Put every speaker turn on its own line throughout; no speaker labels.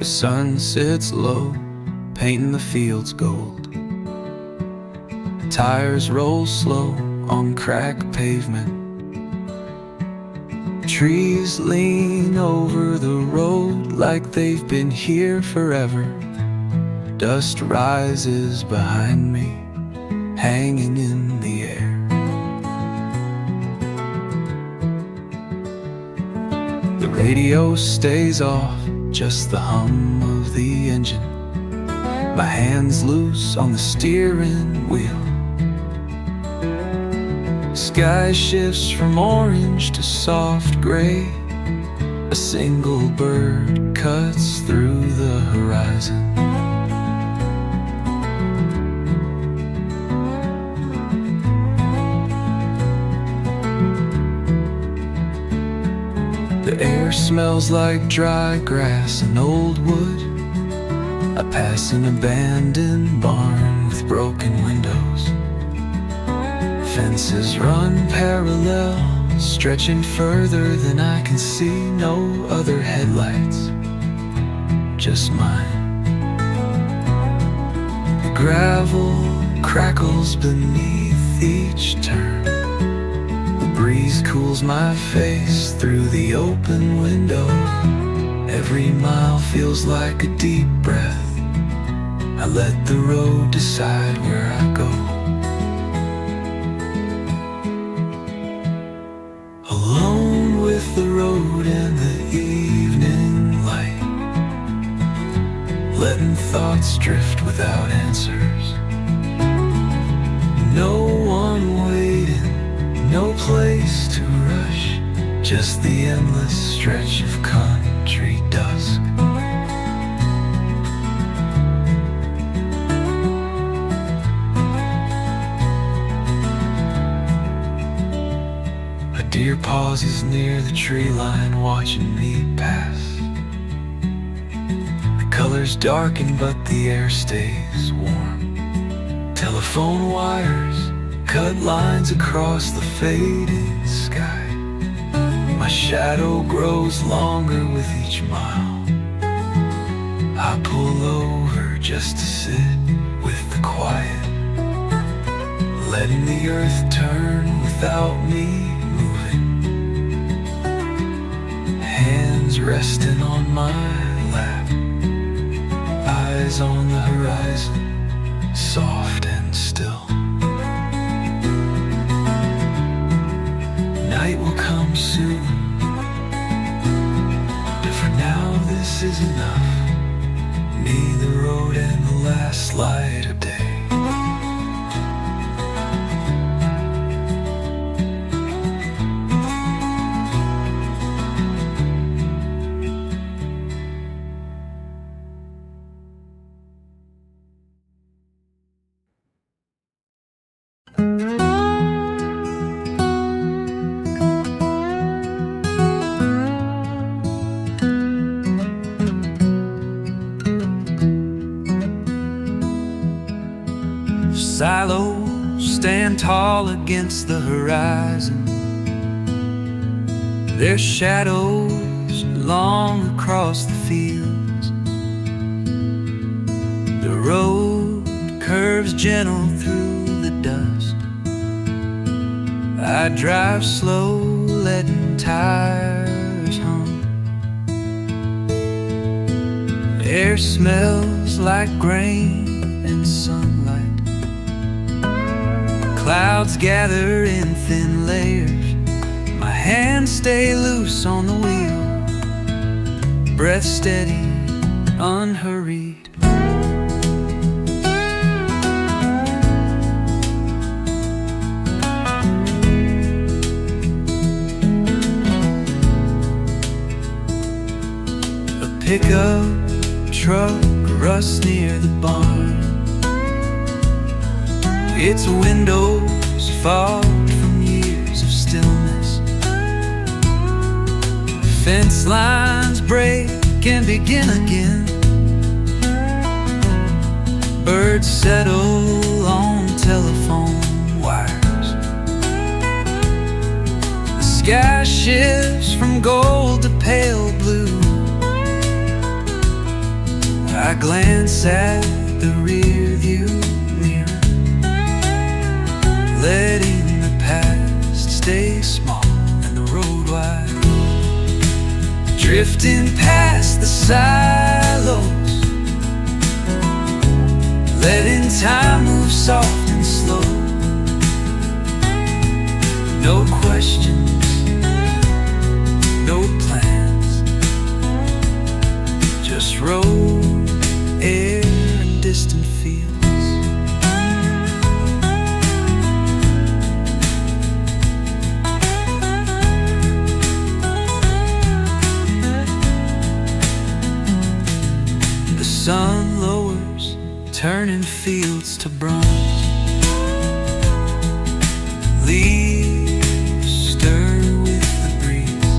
The sun sits low, painting the fields gold. Tires roll slow on cracked pavement. Trees lean over the road like they've been here forever. Dust rises behind me, hanging in the air. The radio stays off, just the hum of the engine. My hands loose on the steering wheel. Sky shifts from orange to soft gray. A single bird cuts through the horizon. The air smells like dry grass and old wood. I pass an abandoned barn with broken windows. Fences run parallel, stretching further than I can see. No other headlights, just mine. The gravel crackles beneath each turn. The breeze cools my face through the open window. Every mile feels like a deep breath. I let the road decide where I go. Alone with the road and the evening light, letting thoughts drift without answers. No one waiting, no place to rush, just the endless stretch of country dusk. A deer pauses near the tree line, watching me pass. The colors darken, but the air stays warm. Telephone wires cut lines across the fading sky. My shadow grows longer with each mile. I pull over just to sit with the quiet, letting the earth turn without me moving. Hands resting on my lap, eyes on the horizon, soft and still. Night will come soon, but for now this is enough. Me, the road, and the last light of day. Silos stand tall against the horizon. Their shadows long across the fields. The road curves gentle through the dust. I drive slow, letting tires hum. Air smells like grain and sunlight. Clouds gather in thin layers. My hands stay loose on the wheel. Breath steady, unhurried. A pickup truck rusts near the barn. Its windows fogged from years of stillness. Fence lines break and begin again. Birds settle on telephone wires. The sky shifts from gold to pale blue. glance at the rear view mirror, letting the past stay small and the road wide, drifting past the silos, letting time move soft and slow. No questions, no plans, just road, air, and distant fields. The sun lowers, turning fields to bronze. Leaves stir with the breeze.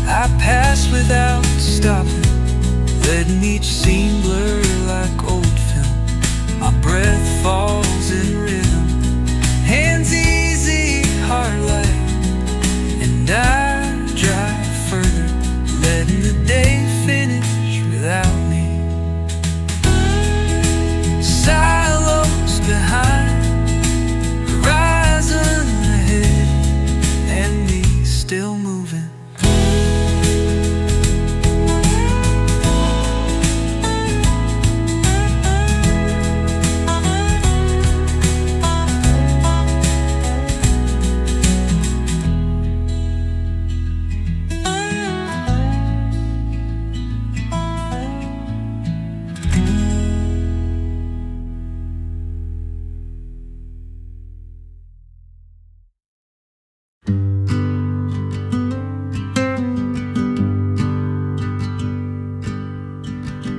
I pass without stopping, letting each scene blur like old film. My breath falls in rhythm, hands easy, heart light, and I drive further, letting the day finish without me. Silos behind, horizon ahead, and me still moving.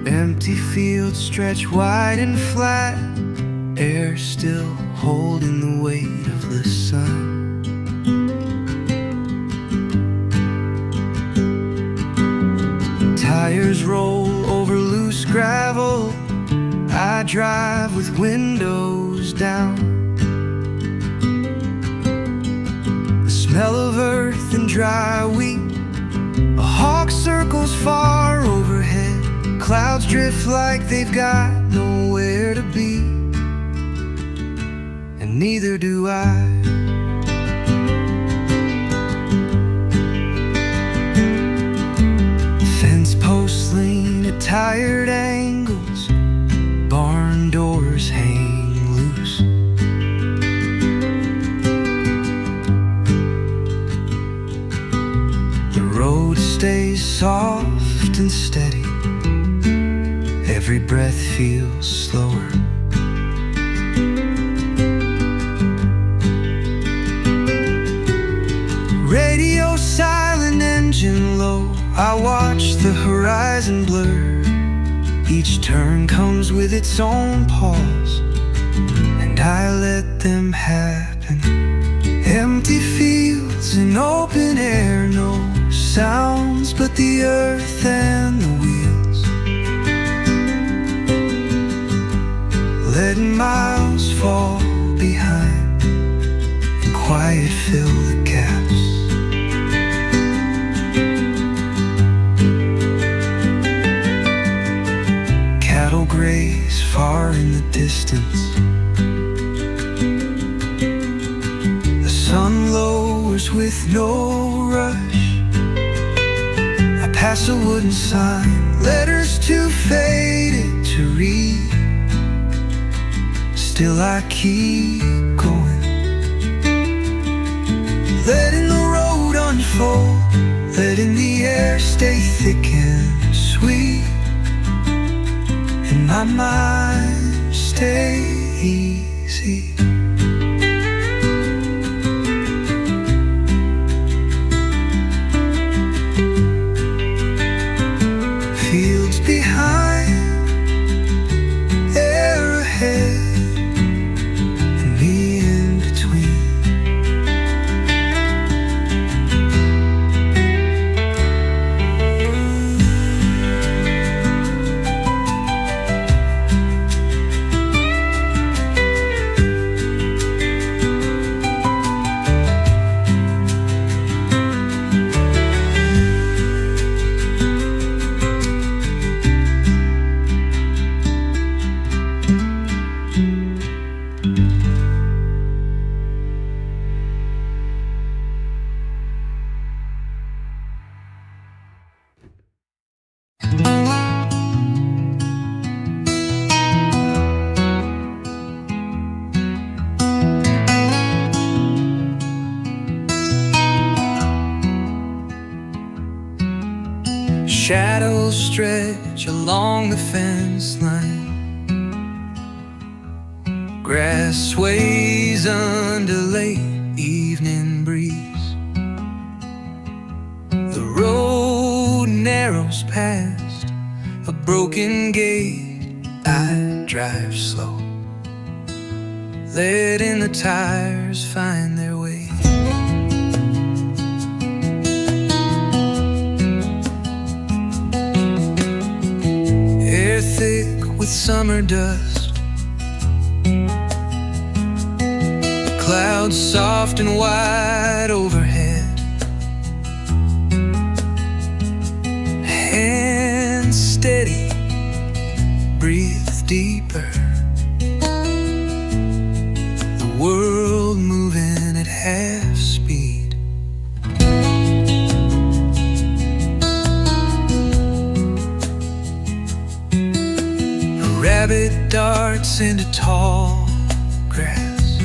Empty fields stretch wide and flat, air still holding the weight of the sun. Tires roll over loose gravel, I drive with windows down. The smell of earth and dry wheat, a hawk circles far overhead. Clouds drift like they've got nowhere to be, and neither do I. Fence posts lean at tired angles, barn doors hang loose. The road stays soft and steady, every breath feels slower. Radio silent, engine low, I watch the horizon blur. Each turn comes with its own pause, and I let them happen. Empty fields and open air, no sounds but the earth and the wheels, letting miles fall behind and quiet fill the gaps. Cattle graze far in the distance, the sun lowers with no rush. I pass a wooden sign, letters too faded to read. Still I keep going, letting the road unfold, letting the air stay thick and sweet, and my mind stay easy. Fields behind, air ahead, Shadows stretch along the fence line. Grass sways under late evening breeze. The road narrows past a broken gate. I drive slow, letting the tires find their way. Air thick with summer dust, clouds soft and wide overhead. Hands steady, breathe deeper. The world moving at half speed. A rabbit darts into tall grass.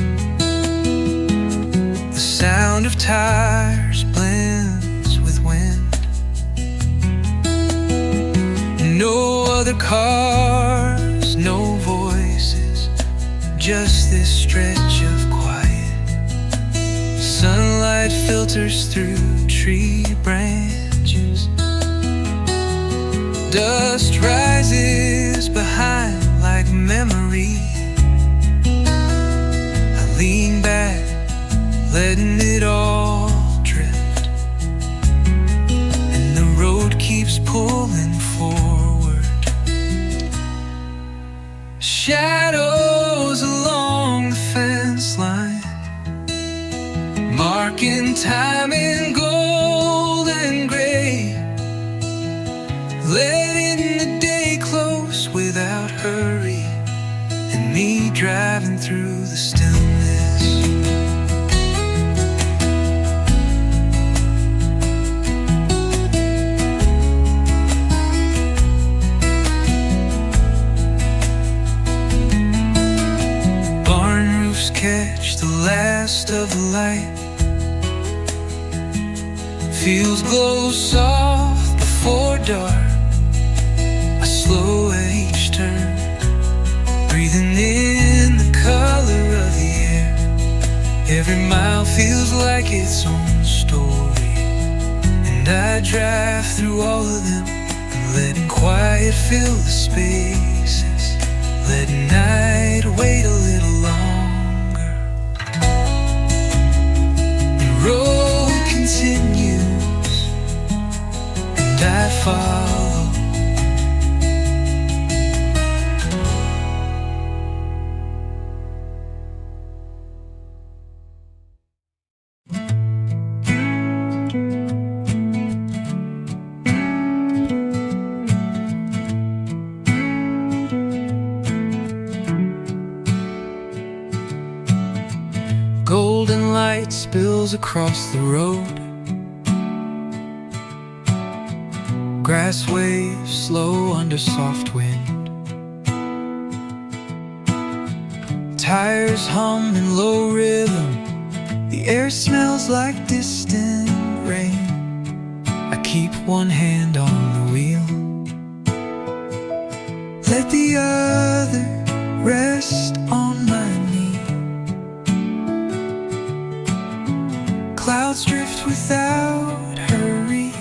The sound of tires blends with wind. No other cars, no voices, just this stretch of quiet. Sunlight filters through tree branches. Dust rises behind like memory. I lean back, letting it all drift, and the road keeps pulling forward. Shadows along the fence line, marking time in gold and gray, letting the day close without hurry, and me driving through the stillness. Catch the last of the light. Fields glow soft before dark. I slow at each turn, breathing in the color of the air. Every mile feels like its own story, and I drive through all of them, letting quiet fill the spaces, letting night wait a little longer. Road continues, and I follow. Golden light spills across the road. Grass waves slow under soft wind. Tires hum in low rhythm. The air smells like distant rain. I keep one hand on the wheel, let the other rest on my knee. Clouds drift without hurry,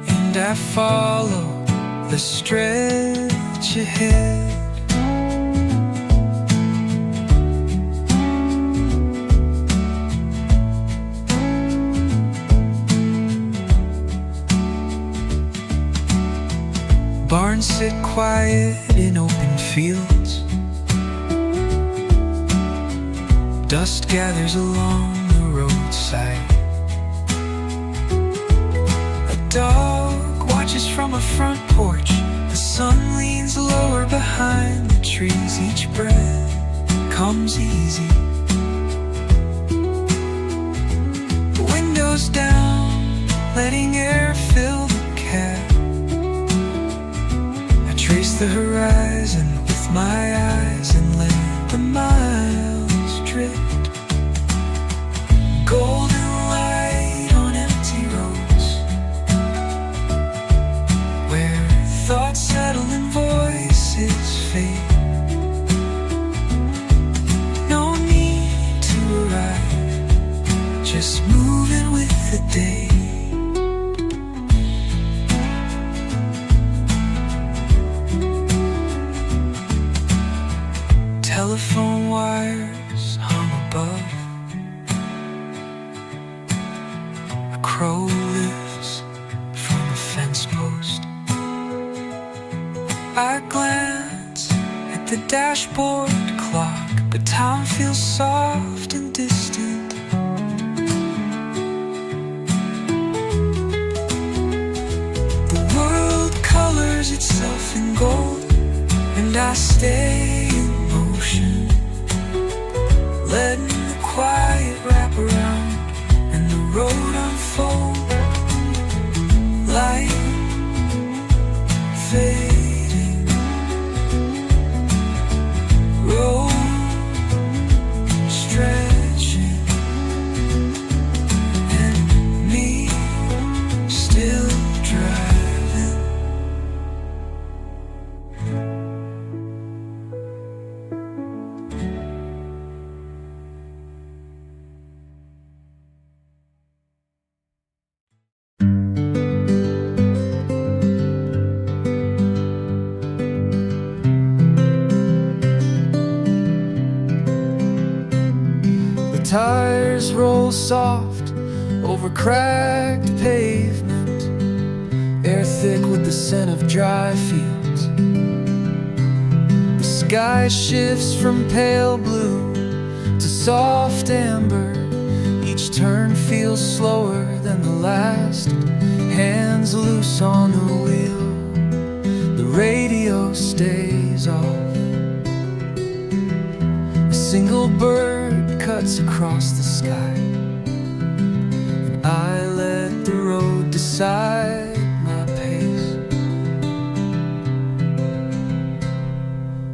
and I follow the stretch ahead. Barns sit quiet in open fields. Dust gathers along the roadside. A dog watches from a front porch. The sun leans lower behind the trees. Each breath comes easy. Windows down, letting air fill the cab. Trace the horizon with my eyes and let the miles drift. Golden light on empty roads, telephone wires hung above. A crow lifts from a fence post. I glance at the dashboard clock. The town feels soft and distant. The world colors itself in gold, and I stay in motion, letting the quiet wrap around and the road unfold. Light fading, road stretching, and me still driving. Tires roll soft over cracked pavement, air thick with the scent of dry fields. The sky shifts from pale blue to soft amber. Each turn feels slower than the last. Hands loose on the wheel, the radio stays off. A single bird cuts across the sky, and I let the road decide my pace.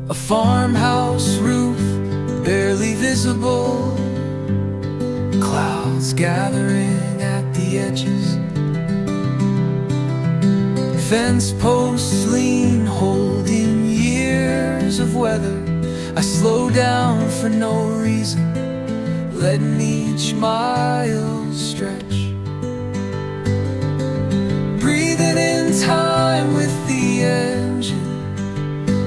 A farmhouse roof barely visible, clouds gathering at the edges. Fence posts lean, holding years of weather. I slow down for no reason, letting each mile stretch. Breathing in time with the engine,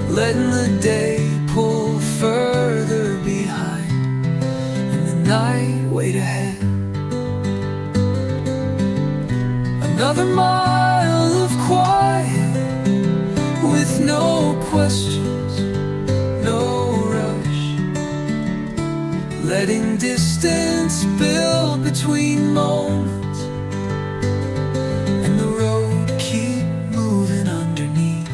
letting the day pull further behind, and the night wait ahead. Another mile of quiet with no questions, no rush, letting distance build between moments, and the road keep moving underneath.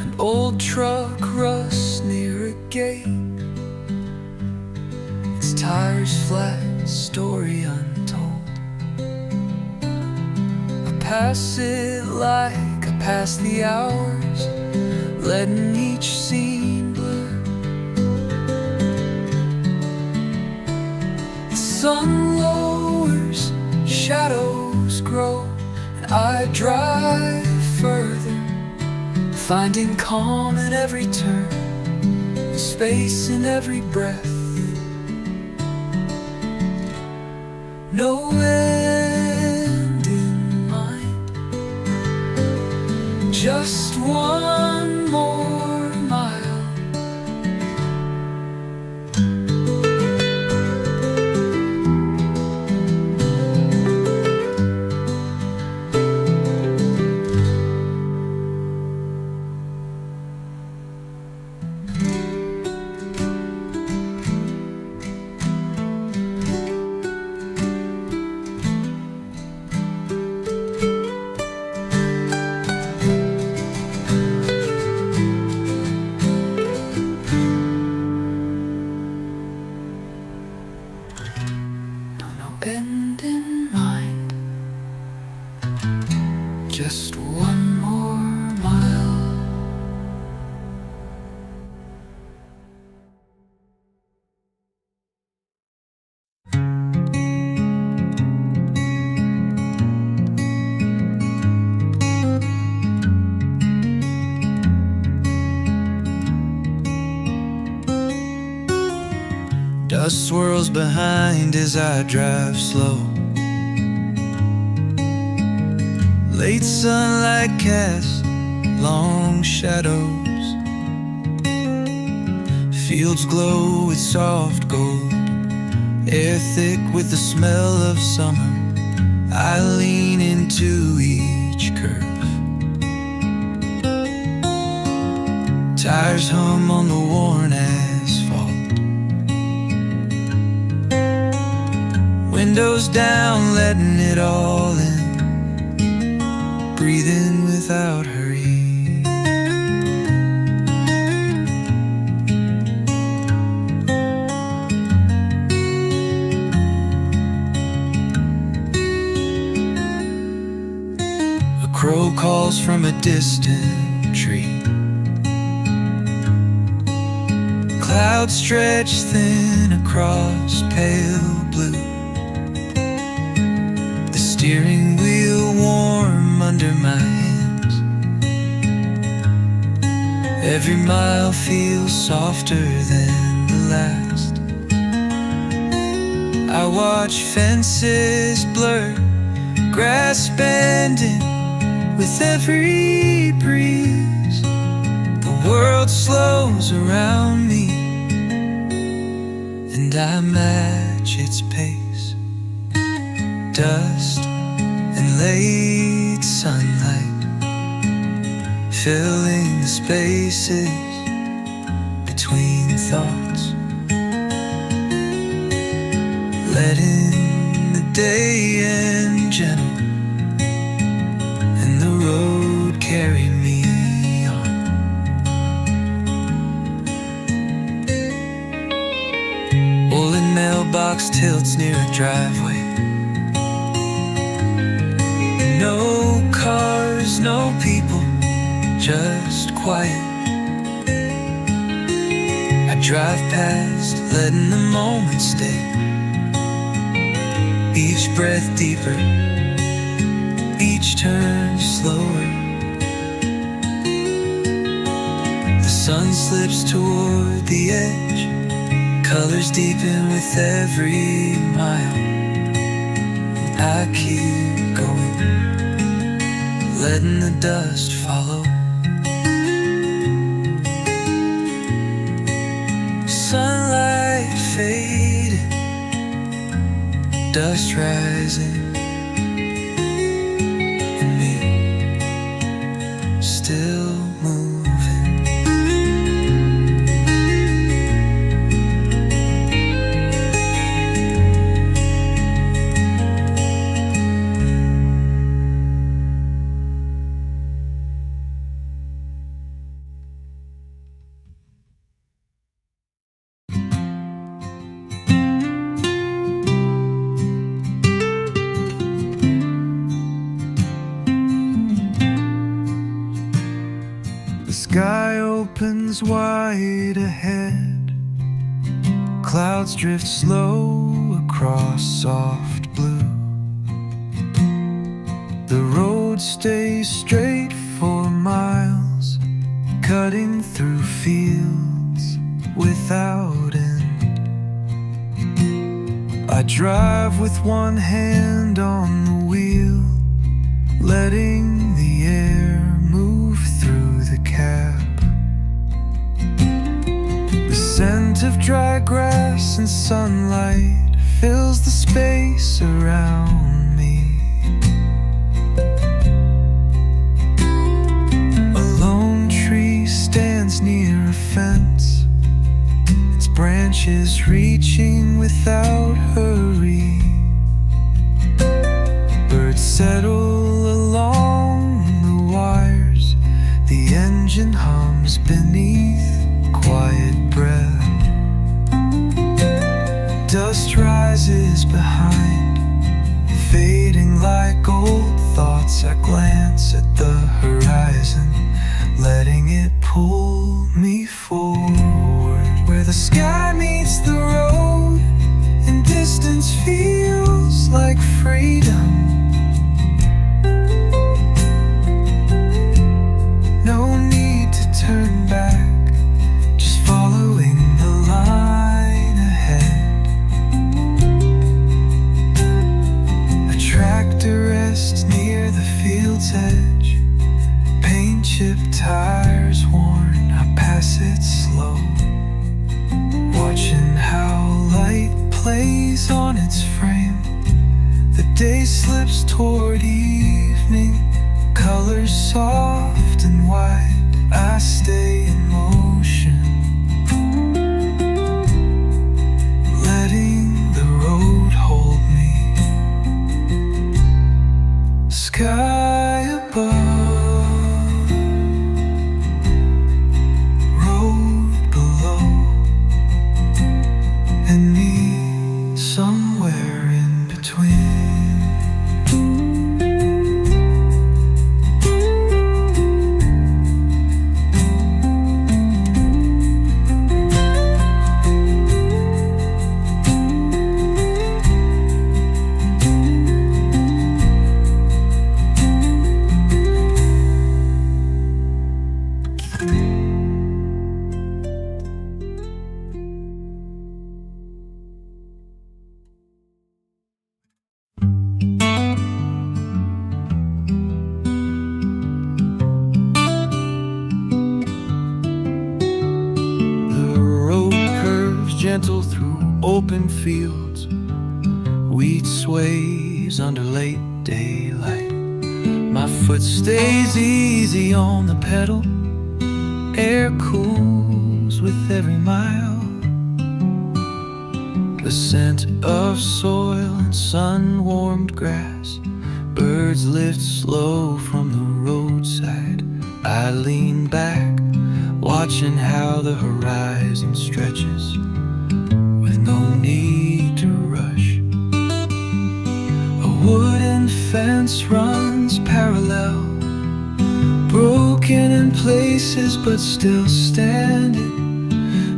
An old truck rusts near a gate, its tires flat, story untold. I pass it like I pass the hours, letting each scene blur. The sun lowers, shadows grow, and I drive further, finding calm in every turn, space in every breath. No end in mind, just one more mile. End in mind, just one more mile. Dust swirls behind as I drive slow. Late sunlight casts long shadows. Fields glow with soft gold. Air thick with the smell of summer. I lean into each curve. Tires hum on the worn asphalt. Windows down, letting it all in. Breathing without hurry. A crow calls from a distant tree. Clouds stretch thin across pale blue. The steering wheel warm under my hands. Every mile feels softer than the last. I watch fences blur, grass bending with every breeze. The world slows around me, and I match its pace. Dust and late sunlight filling the spaces between thoughts, letting the day end gentle and the road carry me on. Old mailbox tilts near a driveway. No cars, no people, just quiet. I drive past, letting the moment stay. Each breath deeper, each turn slower. The sun slips toward the edge, colors deepen with every mile. I keep going, letting the dust follow. Sunlight fading, dust rising, and me still moving. The sky opens wide ahead. Clouds drift slow across soft blue. The road stays straight for miles, cutting through fields without end. I drive with one hand on the wheel, letting the air move through the cab. The scent of dry grass and sunlight fills the space around me. A lone tree stands near a fence, its branches reaching without hurry. Birds settle along the wires, the engine hums beneath quiet breath. Dust rises behind, fading like old thoughts. I glance at the horizon, letting it pull me forward. Where the sky meets the road and distance feels like freedom. No need to turn back, just following the line ahead. steps toward evening, colors soft and white. I stay in motion, letting the road hold me. Sky above, road below, and me somewhere in between. Gentle through open fields, wheat sways under late daylight. My foot stays easy on the pedal, air cools with every mile. The scent of soil and sun-warmed grass, birds lift slow from the roadside. I lean back, watching how the horizon stretches, no need to rush. A wooden fence runs parallel, broken in places but still standing.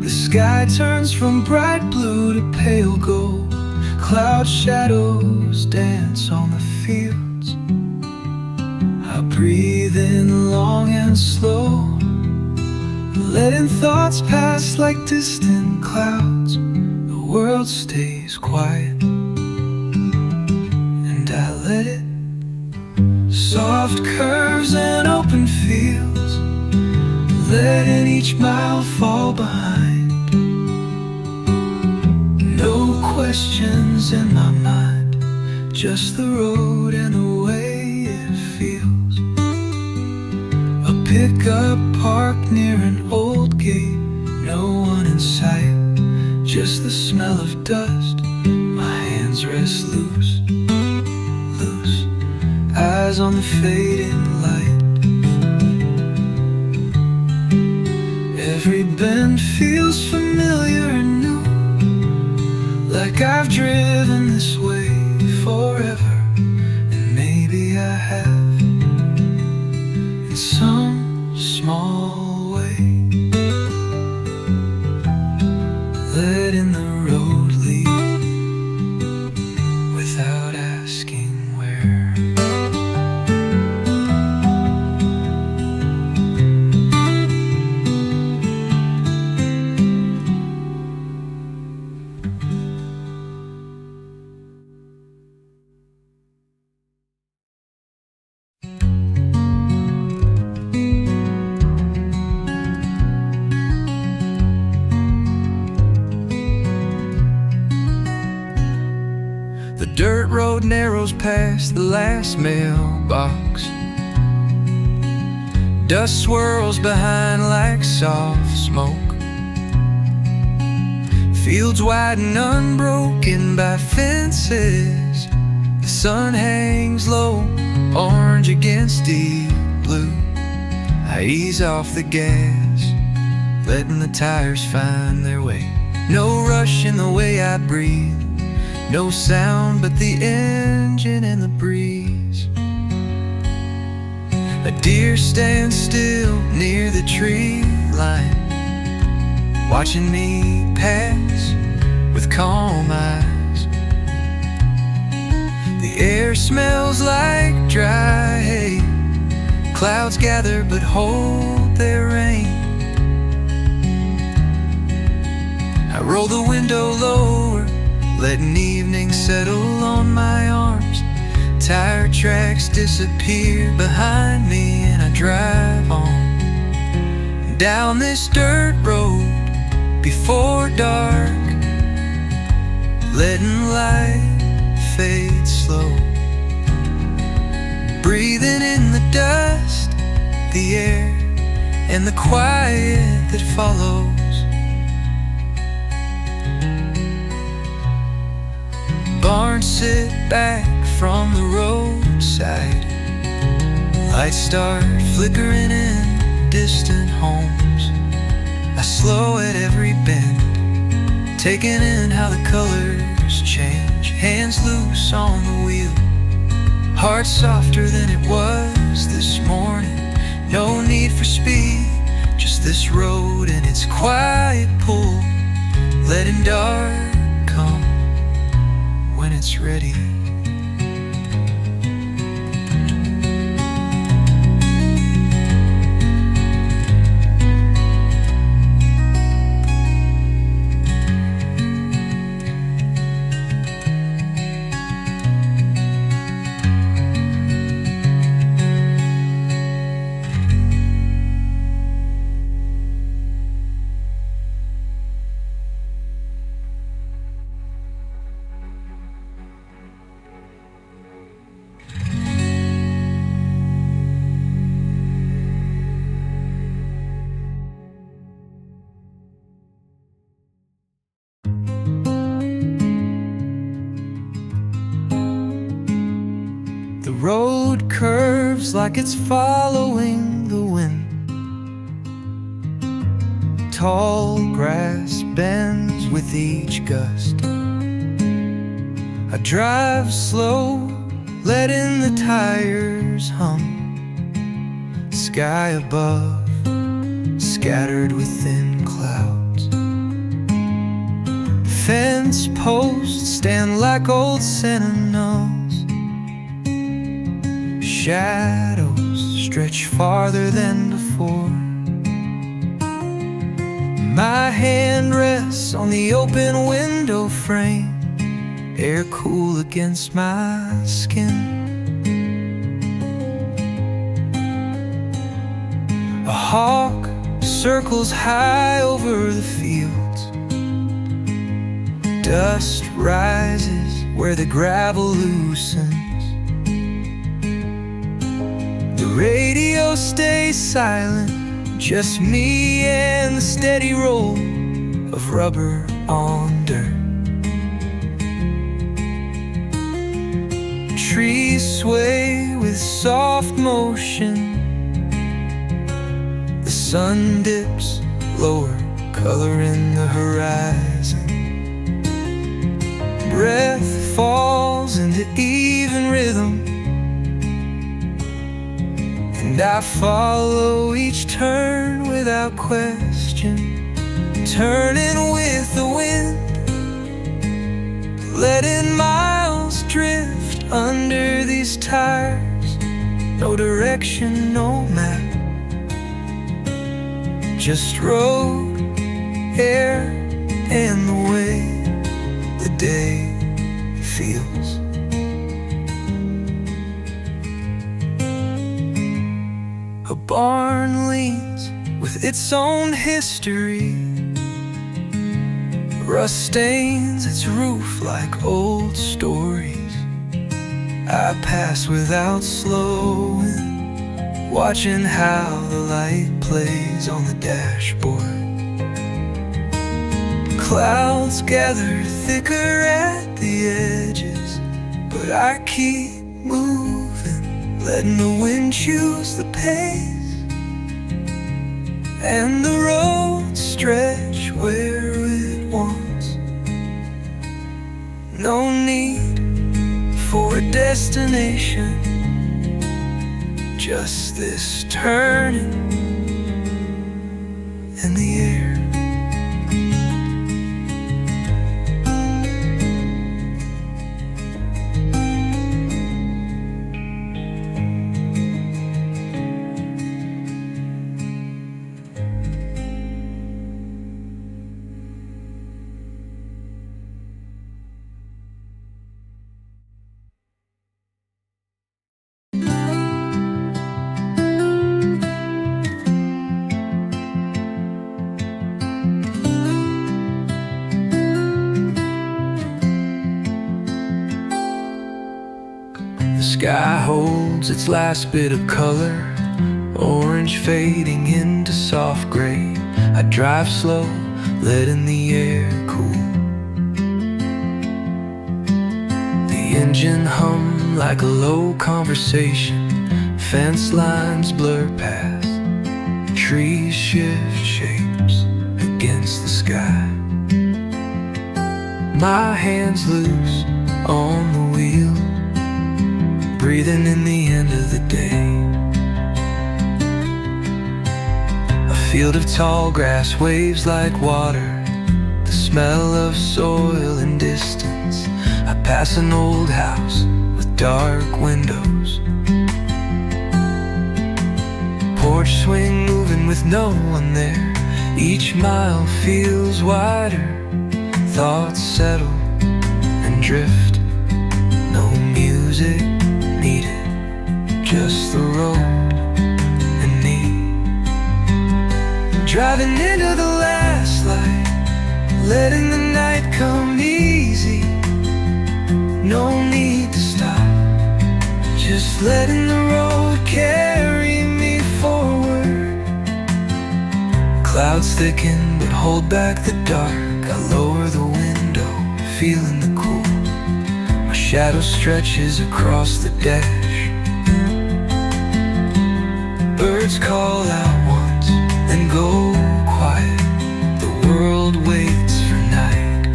The sky turns from bright blue to pale gold, cloud shadows dance on the fields. I breathe in long and slow, letting thoughts pass like distant clouds. The world stays quiet, and I let it. Soft curves and open fields, letting each mile fall behind. No questions in my mind, just the road and the way it feels. A pickup parked near an old gate, no one in sight, just the smell of dust. My hands rest loose, loose, eyes on the fading light. Every bend feels familiar and new, like I've driven this way forever. And maybe I have, in some small way, letting the road lead without asking where. The dirt road narrows past the last mailbox. Dust swirls behind like soft smoke. Fields wide and unbroken by fences. The sun hangs low, orange against deep blue. I ease off the gas, letting the tires find their way. No rush in the way I breathe, no sound but the engine and the breeze. A deer stands still near the tree line, watching me pass with calm eyes. The air smells like dry hay, clouds gather but hold their rain. I roll the window lower, letting evening settle on my arms. Tire tracks disappear behind me, and I drive on down this dirt road before dark, letting light fade slow. breathing in the dust, the air, and the quiet that follows. Barns sit back from the roadside, lights start flickering in distant homes. I slow at every bend, taking in how the colors change. Hands loose on the wheel, heart softer than it was this morning. No need for speed, just this road and its quiet pull, letting dark come when it's ready. The road curves like it's following the wind. Tall grass bends with each gust. I drive slow, letting the tires hum. Sky above, scattered within clouds. Fence posts stand like old sentinels. Shadows stretch farther than before. My hand rests on the open window frame, air cool against my skin. A hawk circles high over the fields. Dust rises where the gravel loosens. The radio stays silent, just me and the steady roll of rubber on dirt. Trees sway with soft motion. The sun dips lower, color in the horizon. Breath falls into even rhythm, and I follow each turn without question, turning with the wind, letting miles drift under these tires. No direction, no map, just road, air, and the way the day feels. A barn leans with its own history. Rust stains its roof like old stories. I pass without slowing, watching how the light plays on the dashboard. Clouds gather thicker at the edges, but I keep moving, letting the wind choose the pace, and the road stretch where it wants. No need for a destination, just this turning in the air. sky holds its last bit of color, orange fading into soft gray. I drive slow, letting the air cool. The engine hum like a low conversation, fence lines blur past, trees shift shapes against the sky. My hands loose on the wheel, breathing in the end of the day. A field of tall grass waves like water, the smell of soil and distance. I pass an old house with dark windows, porch swing moving with no one there. Each mile feels wider, thoughts settle and drift. No music needed, just the road and me. Driving into the last light, letting the night come easy. No need to stop, just letting the road carry me forward. Clouds thicken but hold back the dark. I lower the window, feeling the cool. My shadow stretches across the dash. Birds call out once, then go quiet. The world waits for night,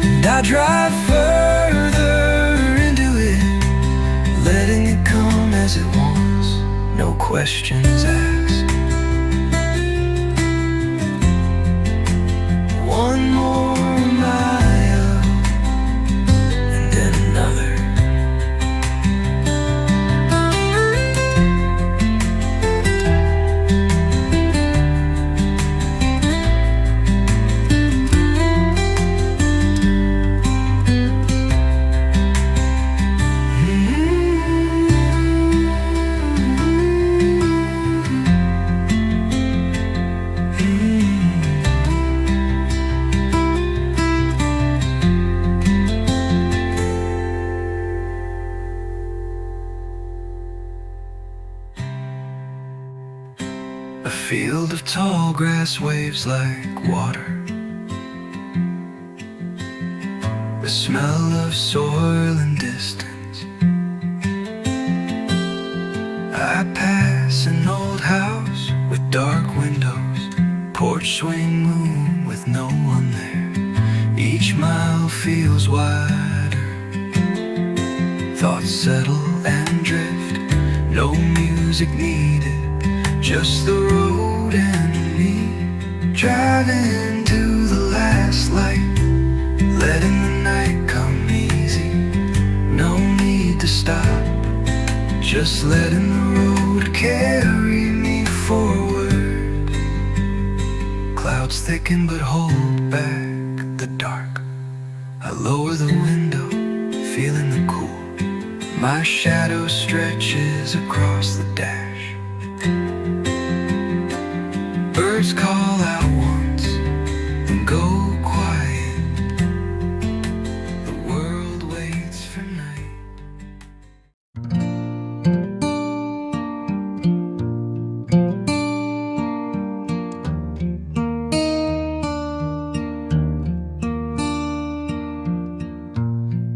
and I drive further into it, letting it come as it wants, no questions asked. One more mile, and then another. A field of tall grass waves like water, the smell of soil and distance. I pass an old house with dark windows, porch swing moon with no one there. Each mile feels wider, thoughts settle and drift. No music needed, just the road and me. Driving to the last light, letting the night come easy. No need to stop, just letting the road carry me forward. Clouds thicken but hold back the dark. I lower the window, feeling the cool. My shadow stretches across the dash. Birds call out once, then go quiet. The world waits for night.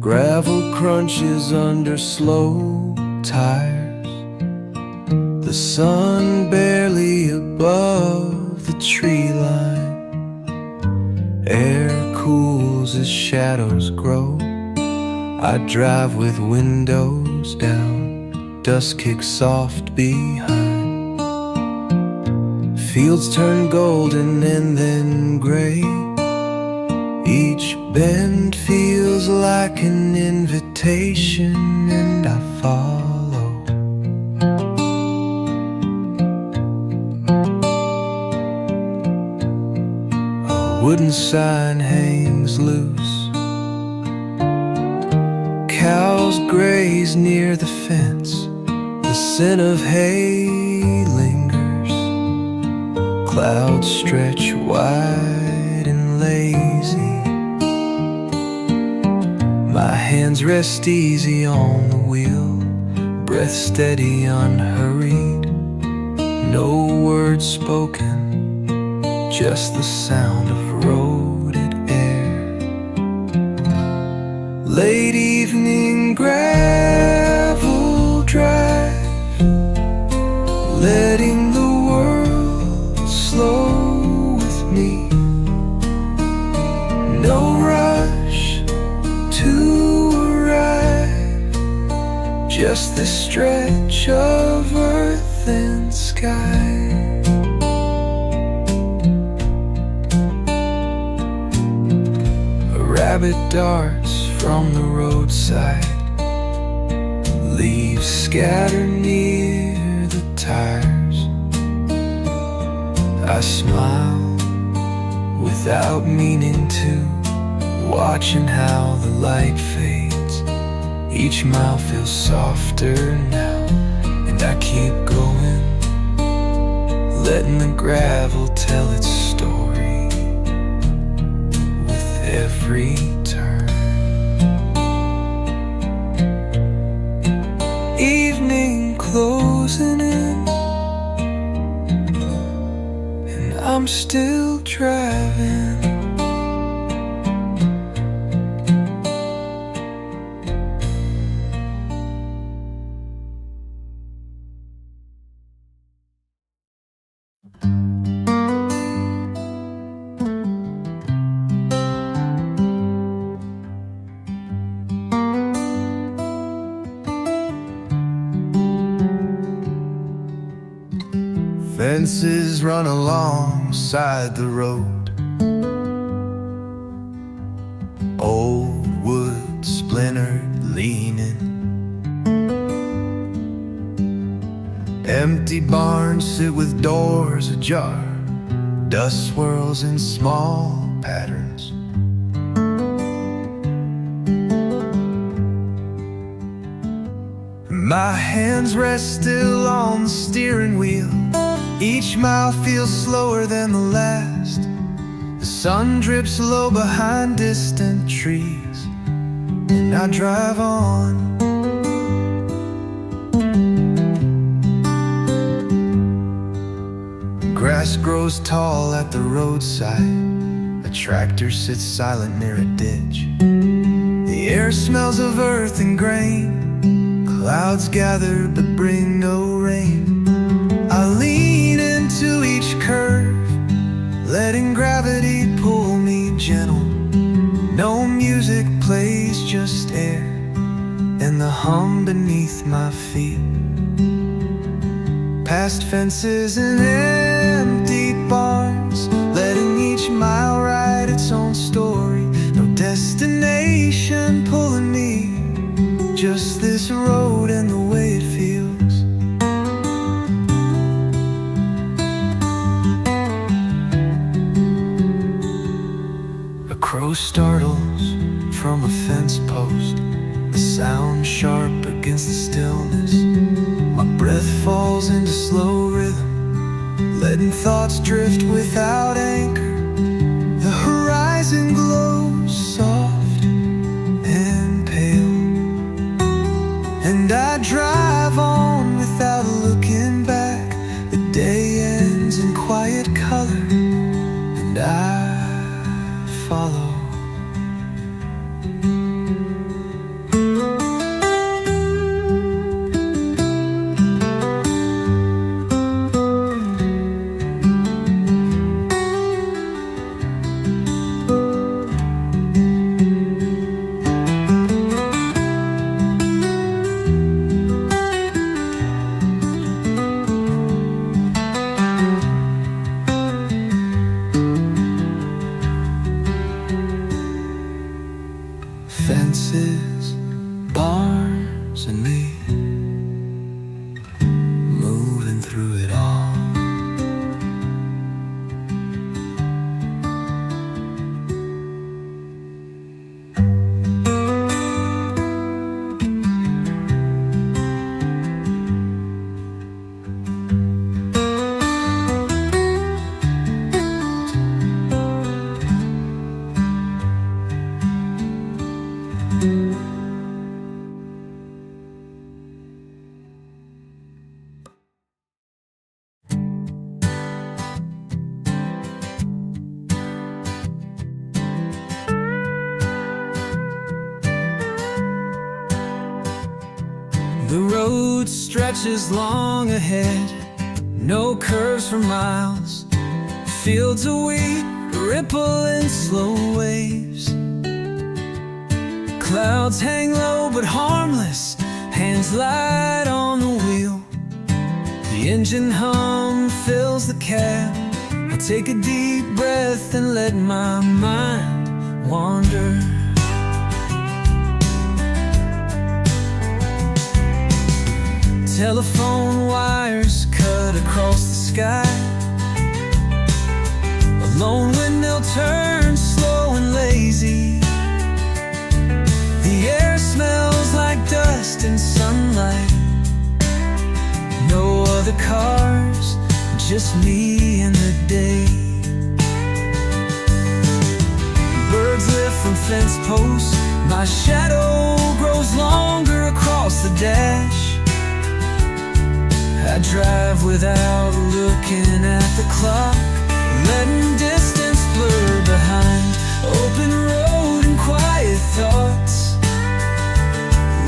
Gravel crunches under slow tires, the sun barely above the tree line. Air cools as shadows grow. I drive with windows down, dust kicks soft behind. Fields turn golden and then gray. Each bend feels like an invitation, and I follow. A wooden sign hangs loose. Cows graze near the fence. The scent of hay lingers. Clouds stretch wide and lazy. My hands rest easy on the wheel, breath steady, unhurried. No words spoken, just the sound of eroded air. Late evening gravel drive, letting the world slow with me. No rush to arrive, just this stretch of earth and sky. A rabbit darts from the roadside, leaves scattered near the tires. I smile without meaning to, watching how the light fades. Each mile feels softer now, and I keep going, letting the gravel tell its story with every turn. Evening closing in, and I'm still driving.
Fences run alongside the road, old wood splintered, leaning. Empty barns sit with doors ajar, dust swirls in small patterns. My hands rest still on the steering wheel. Each mile feels slower than the last. The sun drips low behind distant trees, and I drive on. Grass grows tall at the roadside. A tractor sits silent near a ditch. The air smells of earth and grain. Clouds gather but bring no rain. I lean into each curve, letting gravity pull me gentle. No music plays, just air and the hum beneath my feet. Past fences and empty barns, letting each mile write its own story. No destination pulling me, just this road and the way it feels. A crow startles from a fence post, the sound sharp against the stillness. My breath falls into slow rhythm, letting thoughts drift without anchor. The horizon glows soft and pale, and I drive on without looking back. The day ends in quiet color, and I follow. Fences, barns, and me, moving through it all. The road stretches long ahead, no curves for miles. Fields of wheat ripple in slow waves. Clouds hang low but harmless, hands light on the wheel. The engine hum fills the cab. I take a deep breath and let my mind wander. Telephone wires cut across the sky. A lone windmill turns slow and lazy. The air smells like dust and sunlight. No other cars, just me and the day. Birds lift from fence posts. My shadow grows longer across the dash. I drive without looking at the clock, letting distance blur behind. Open road and quiet thoughts,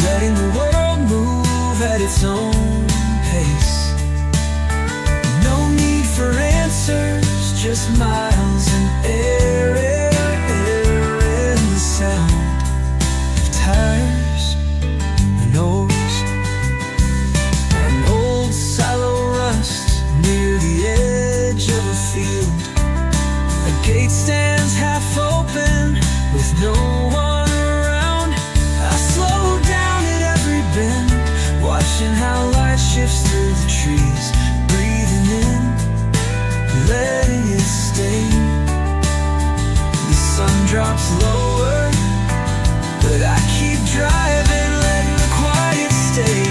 letting the world move at its own pace. No need for answers, just miles and air, and the sound of tires and oars. An old silo rusts near the edge of a field. A gate stands half open with no one around. I slow down at every bend, watching how light shifts through the trees. Breathing in, letting it stay. The sun drops lower, but I keep driving, letting the quiet stay.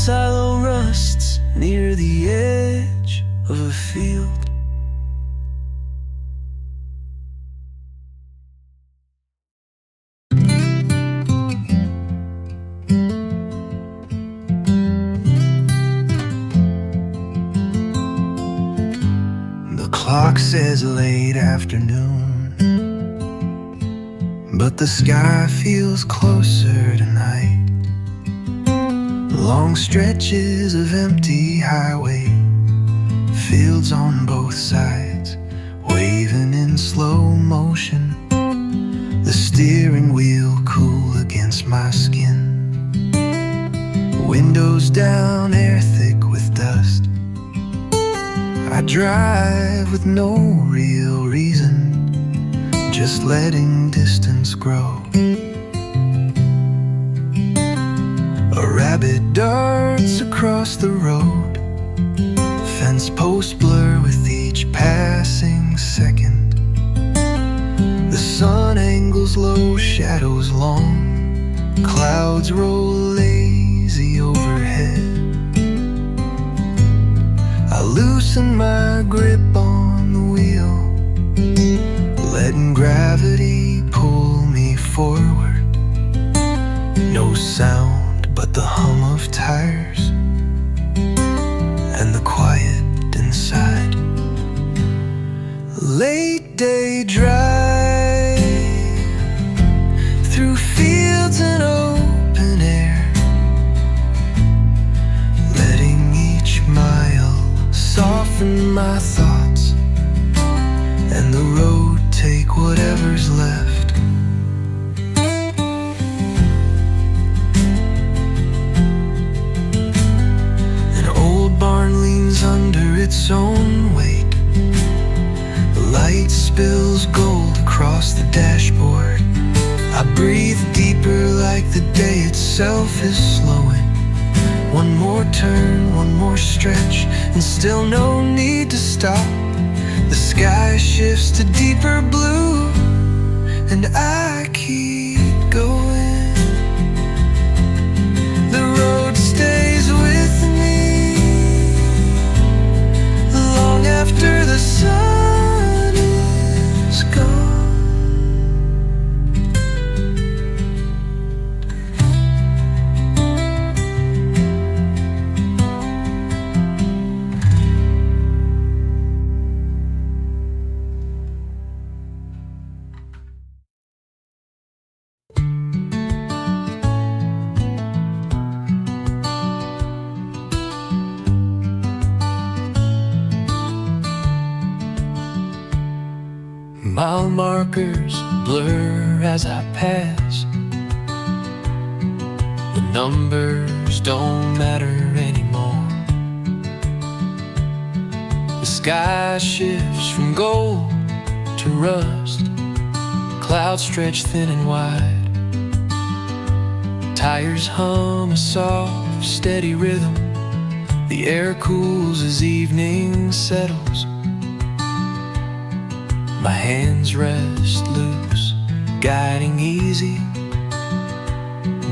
Silo rusts near the edge of a field. The clock says late afternoon, but the sky feels closer tonight. Long stretches of empty highway, fields on both sides, waving in slow motion. The steering wheel cool against my skin. Windows down, air thick with dust. I drive with no real reason, just letting distance grow. A rabbit darts across the road, fence posts blur with each passing second. The sun angles low, shadows long, clouds roll lazy overhead. I loosen my grip on the wheel, letting gravity pull me forward. No sound but the hum of tires and the quiet inside. Late day drive through fields and open air, letting each mile soften my thoughts and the road
take whatever's left. An old barn leans under its own weight. The light spills gold across the dashboard. I breathe deeper like the day itself is slowing. One more turn, one more stretch, and still no need to stop. The sky shifts to deeper blue, and I keep going. The road stays with me long after the sun is gone. Mile markers blur as I pass. The numbers don't matter anymore. The sky shifts from gold to rust. Clouds stretch thin and wide. Tires hum a soft, steady rhythm. The air cools as evening settles. My hands rest loose, guiding easy.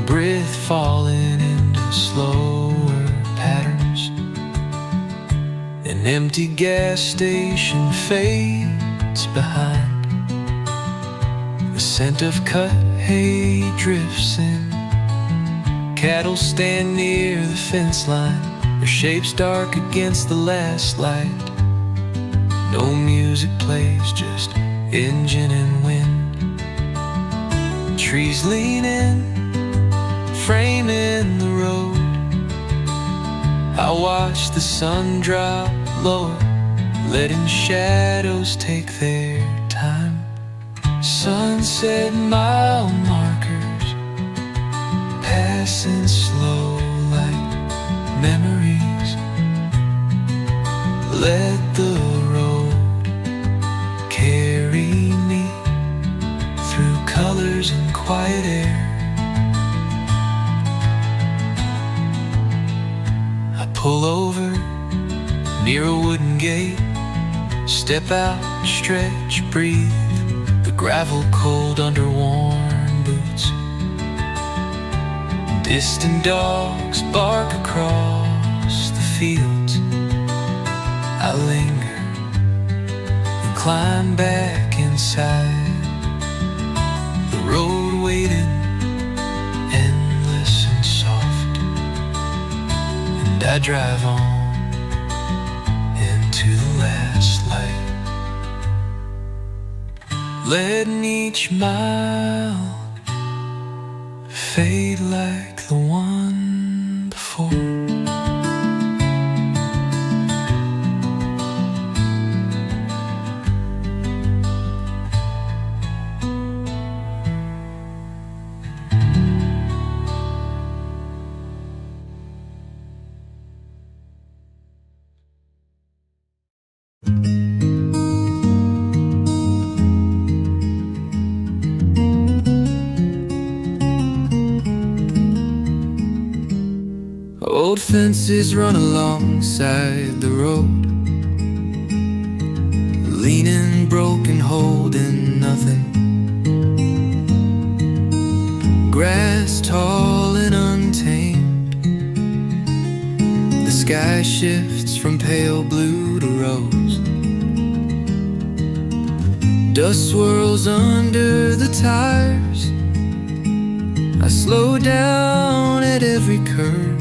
Breath falling into slower patterns. An empty gas station fades behind. The scent of cut hay drifts in. Cattle stand near the fence line, their shapes dark against the last light. No music plays, just engine and wind. Trees lean in, framing the road. I watch the sun drop lower, letting shadows take their time. Sunset mile markers, passing slow like memories. Let the carry me through colors and quiet air. I pull over near a wooden gate, step out, stretch, breathe. The gravel cold under worn boots. Distant dogs bark across the fields. I linger, climb back inside. The road waited, endless and soft, and I drive on into the last light, letting each mile fade like the one before. Old fences run alongside the road, leaning, broken, holding nothing. Grass tall and untamed. The sky shifts from pale blue to rose. Dust swirls under the tires. I slow down at every curve,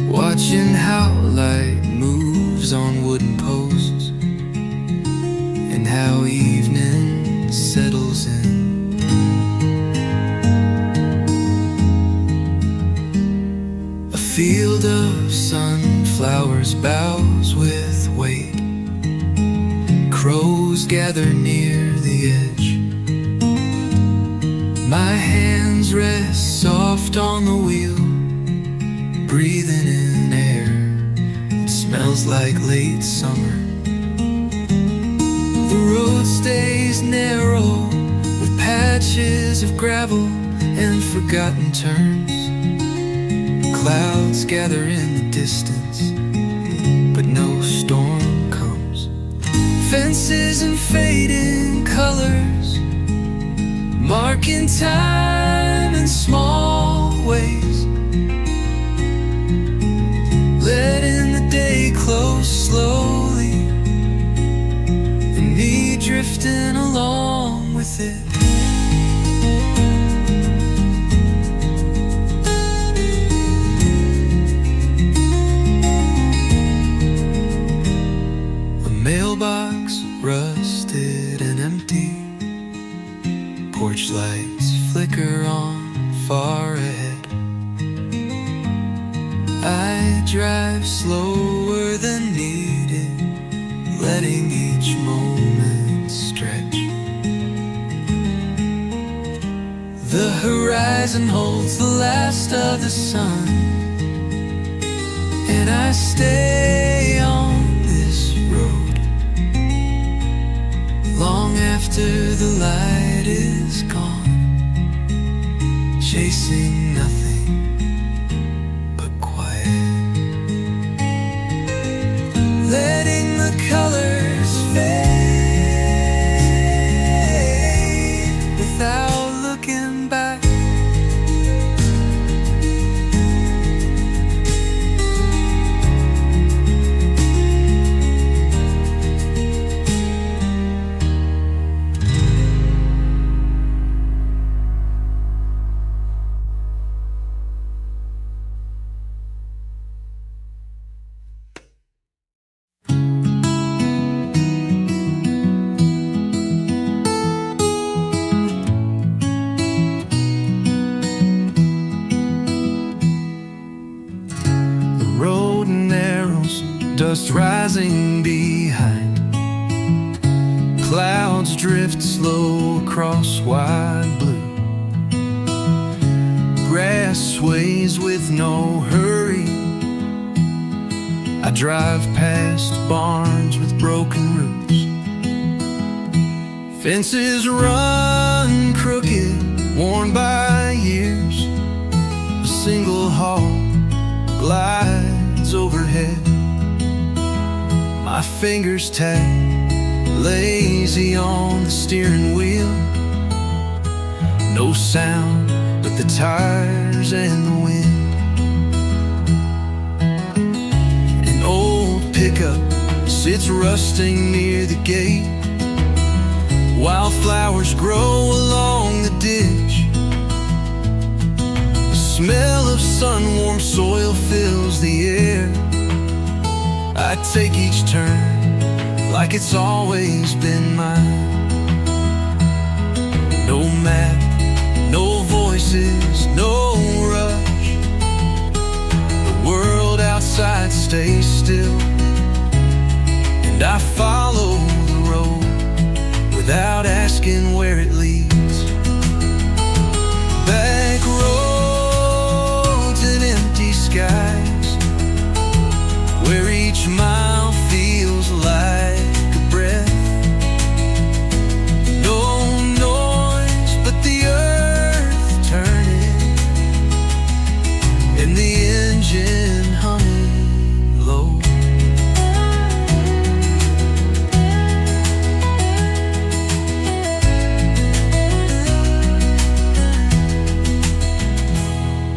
watching how light moves on wooden posts, and how evening settles in. A field of sunflowers bows with weight. Crows
gather near the edge. My hands rest soft on the wheel, breathing in air. It smells like late summer. The road stays narrow, with patches of gravel and forgotten turns. Clouds gather in the distance, but no storm comes. Fences and fading colors, marking time in small ways, letting the day close slowly, and me drifting along with it. A mailbox rusted and empty, porch lights flicker on far ahead. I drive slower than needed, letting each moment stretch. The horizon holds the last of the sun, and I stay on this road long after the light is gone, chasing nothing but quiet, letting the colors fade without looking back. Road narrows, dust rising behind. Clouds drift slow across wide blue. Grass sways with no hurry. I drive past barns with broken roofs. Fences run crooked, worn by years. A single hall glides overhead. My fingers tap, lazy on the steering wheel. No sound but the tires and the wind. An old pickup sits rusting near the gate. Wildflowers grow along the ditch. The smell of sun-warmed soil fills the air. I take each turn like it's always been mine. No map, no voices, no rush. The world outside stays still, and I follow the road without asking where it leads. Back roads and empty skies, where each mile feels like a breath. No noise but the earth turning, and the engine humming low.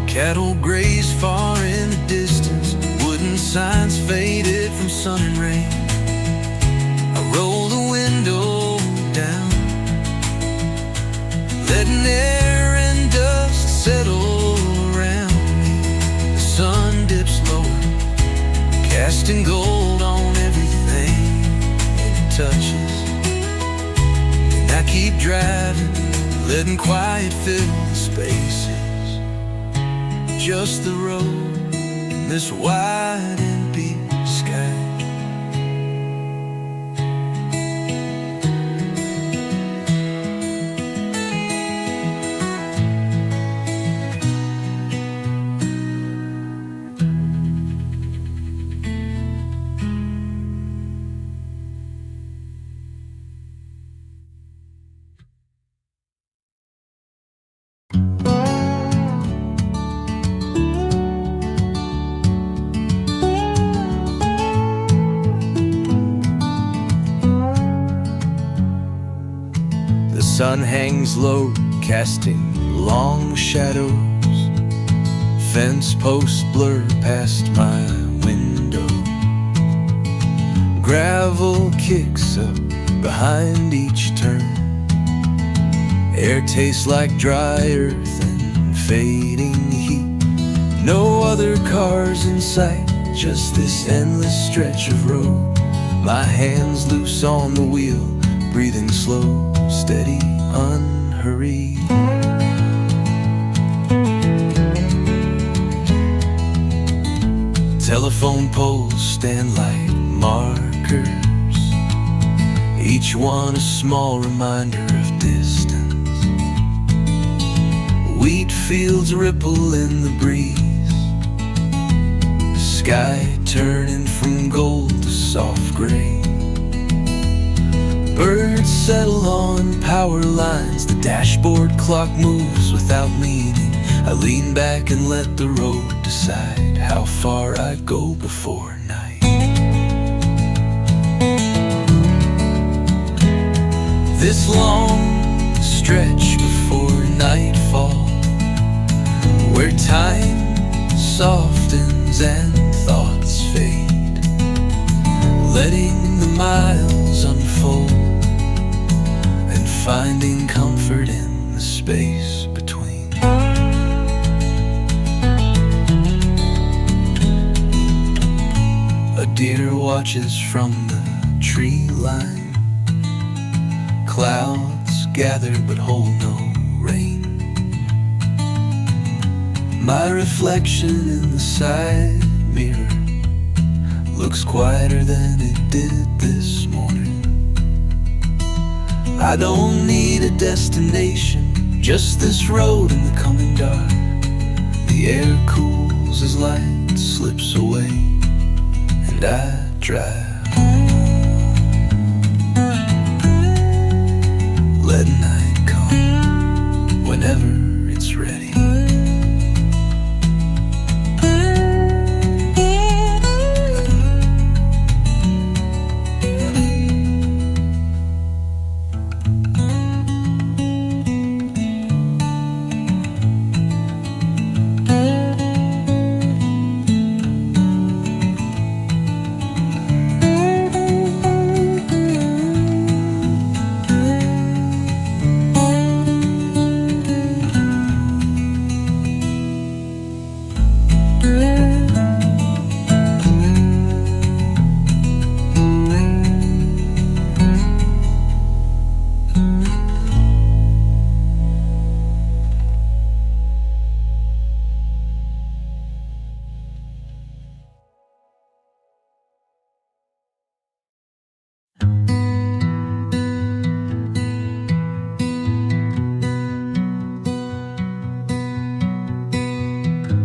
Cattle graze far in the distance, wooden signs faded from sun and rain. I roll the window down, letting air and dust settle around me. The sun dips lower, casting gold on everything it touches. And I keep driving, letting quiet fill the spaces. Just the road in this wide empty sky. sun hangs low, casting long shadows. Fence posts blur past my window. Gravel kicks up behind each turn. Air tastes like dry earth and fading heat. No other cars in sight, just this endless stretch of road. My hands loose on the wheel, breathing slow, steady, unhurried. Telephone poles stand like markers, each one a small reminder of distance. Wheat fields ripple in the breeze, sky turning from gold to soft gray. Birds settle on power lines, the dashboard clock moves without meaning. I lean back and let the road decide how far I go before night. This long stretch before nightfall, where time softens and thoughts fade, letting the miles unfold and finding comfort in the space between. A deer watches from the tree line. Clouds gather but hold no rain. My reflection in the side mirror looks quieter than it did this morning. I don't need a destination, just this road in the coming dark. The air cools as light slips away, and I drive. Let night come whenever it's ready.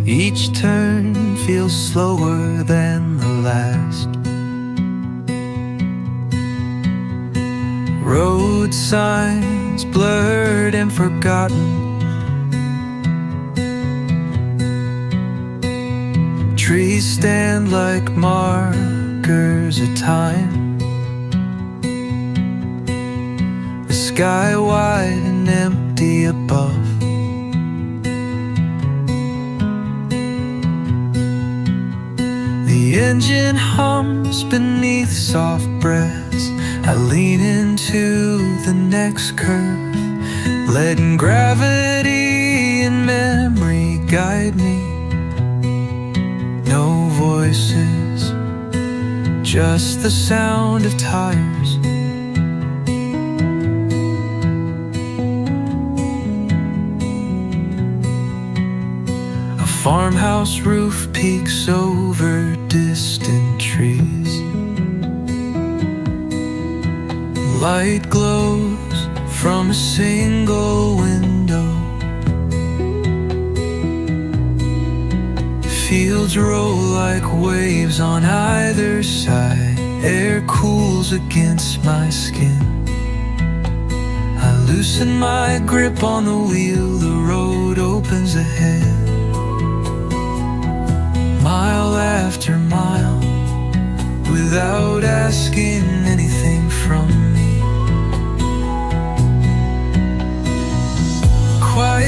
Each turn feels slower than the last. Road signs blurred and forgotten. Trees stand like markers of time. The sky wide and empty above. The engine hums beneath soft breaths. I lean into the next curve, letting gravity and memory guide me. No voices, just the sound of tires. A farmhouse roof peeks over distant trees. Light glows from a single window. Fields roll like waves on either side. Air cools against my skin. I loosen my grip on the wheel. The road opens ahead. Mile after mile, without asking anything from me.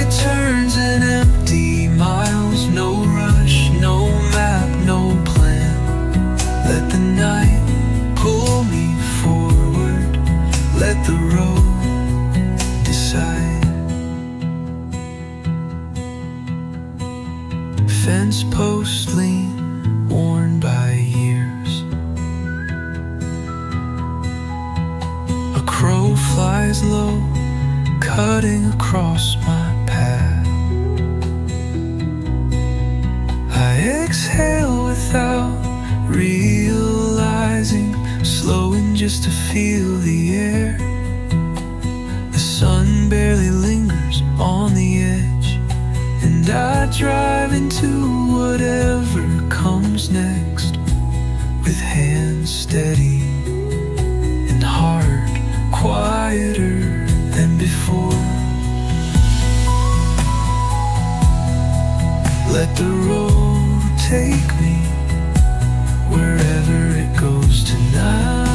it turns and empty miles. No rush, no map, no plan. Let the night pull me forward. Let the road decide. Fence post lean, worn by years. A crow flies low, cutting across my path. I exhale without realizing, slowing just to feel the air. The sun barely lingers on the edge, and I drive into whatever comes next, with hands steady and heart quieter than before. Let the road take me wherever it goes tonight.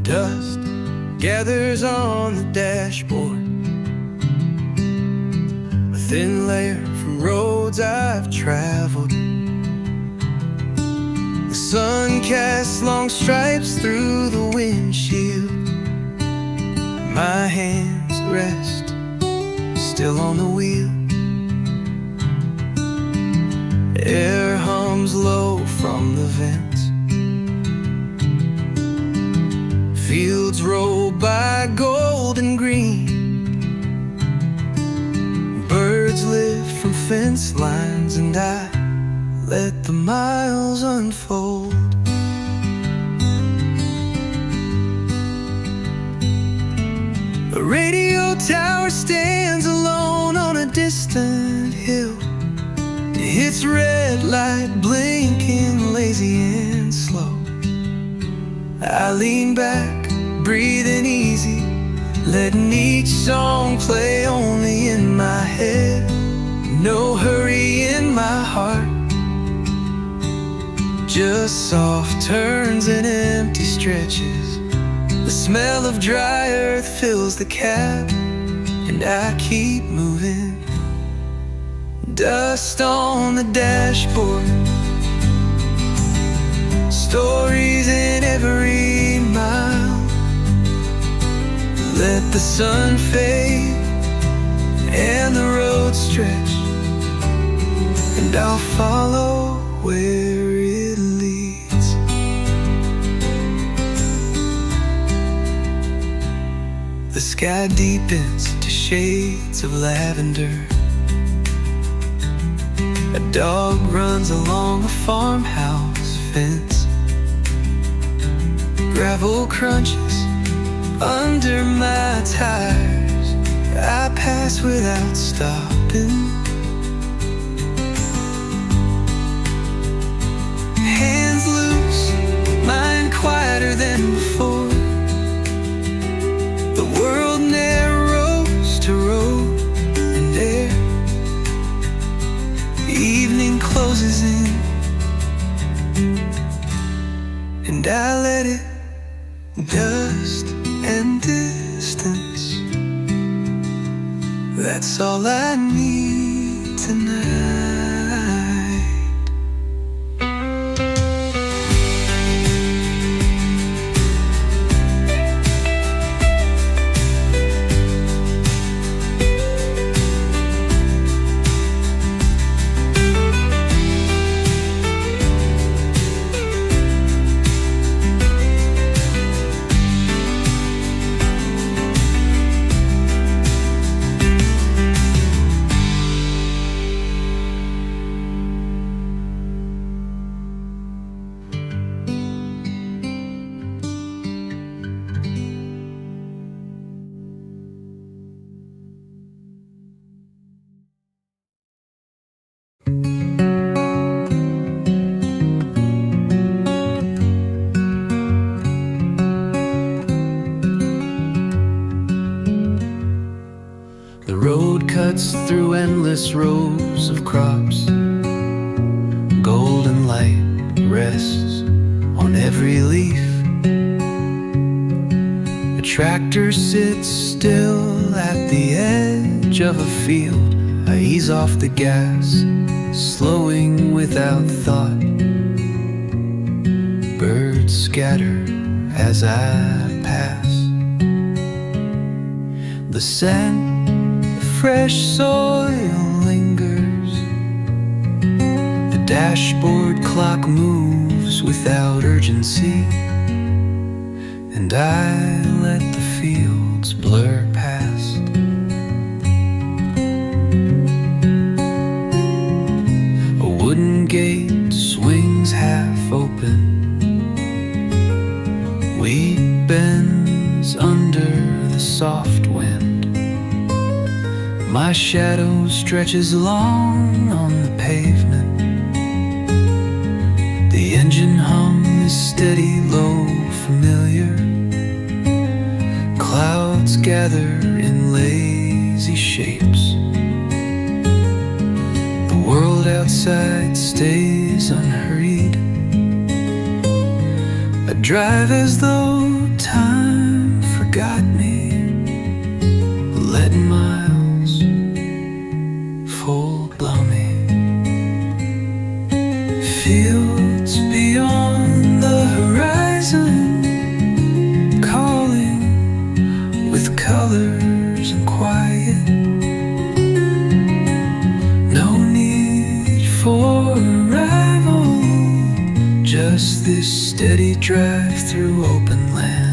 Dust gathers on the dashboard, a thin layer from roads I've traveled. The sun casts long stripes through the windshield. My hands rest still on the wheel. Air hums low from the vents. Fields roll by gold and green. Birds live from fence lines, and I let the miles unfold. A radio tower stands alone on a distant hill. Its red light blinking lazy and slow. I lean back, breathing easy, letting each song play only in my head. No hurry in my heart, just soft turns and empty stretches. The smell of dry earth fills the cab, and I keep moving. Dust on the dashboard, stories in every mile. Let the sun fade and the road stretch, and I'll follow where it leads. The sky deepens to shades of lavender. A dog runs along a farmhouse fence. Gravel crunches under my tires. I pass without stopping. Hands loose, mind quieter than before. The world narrows to road and air. Evening closes in, and I let it. Dust and distance, that's all I need tonight.
cuts through endless rows of crops. Golden light rests on every leaf. A tractor sits still at the edge of a field. I ease off the gas, slowing without thought. Birds scatter as I pass. The scent of fresh soil lingers. The dashboard clock moves without urgency, and I let the fields blur past. A wooden gate swings half open. Wheat bends under the soft wind. My shadow stretches long on the pavement. The engine hum is steady, low, familiar. Clouds gather in lazy shapes. The world outside stays unhurried. I drive as though time forgot me, letting miles full blow me. Fields beyond the horizon, calling with colors and quiet. No need for arrival, just this steady drive through open land.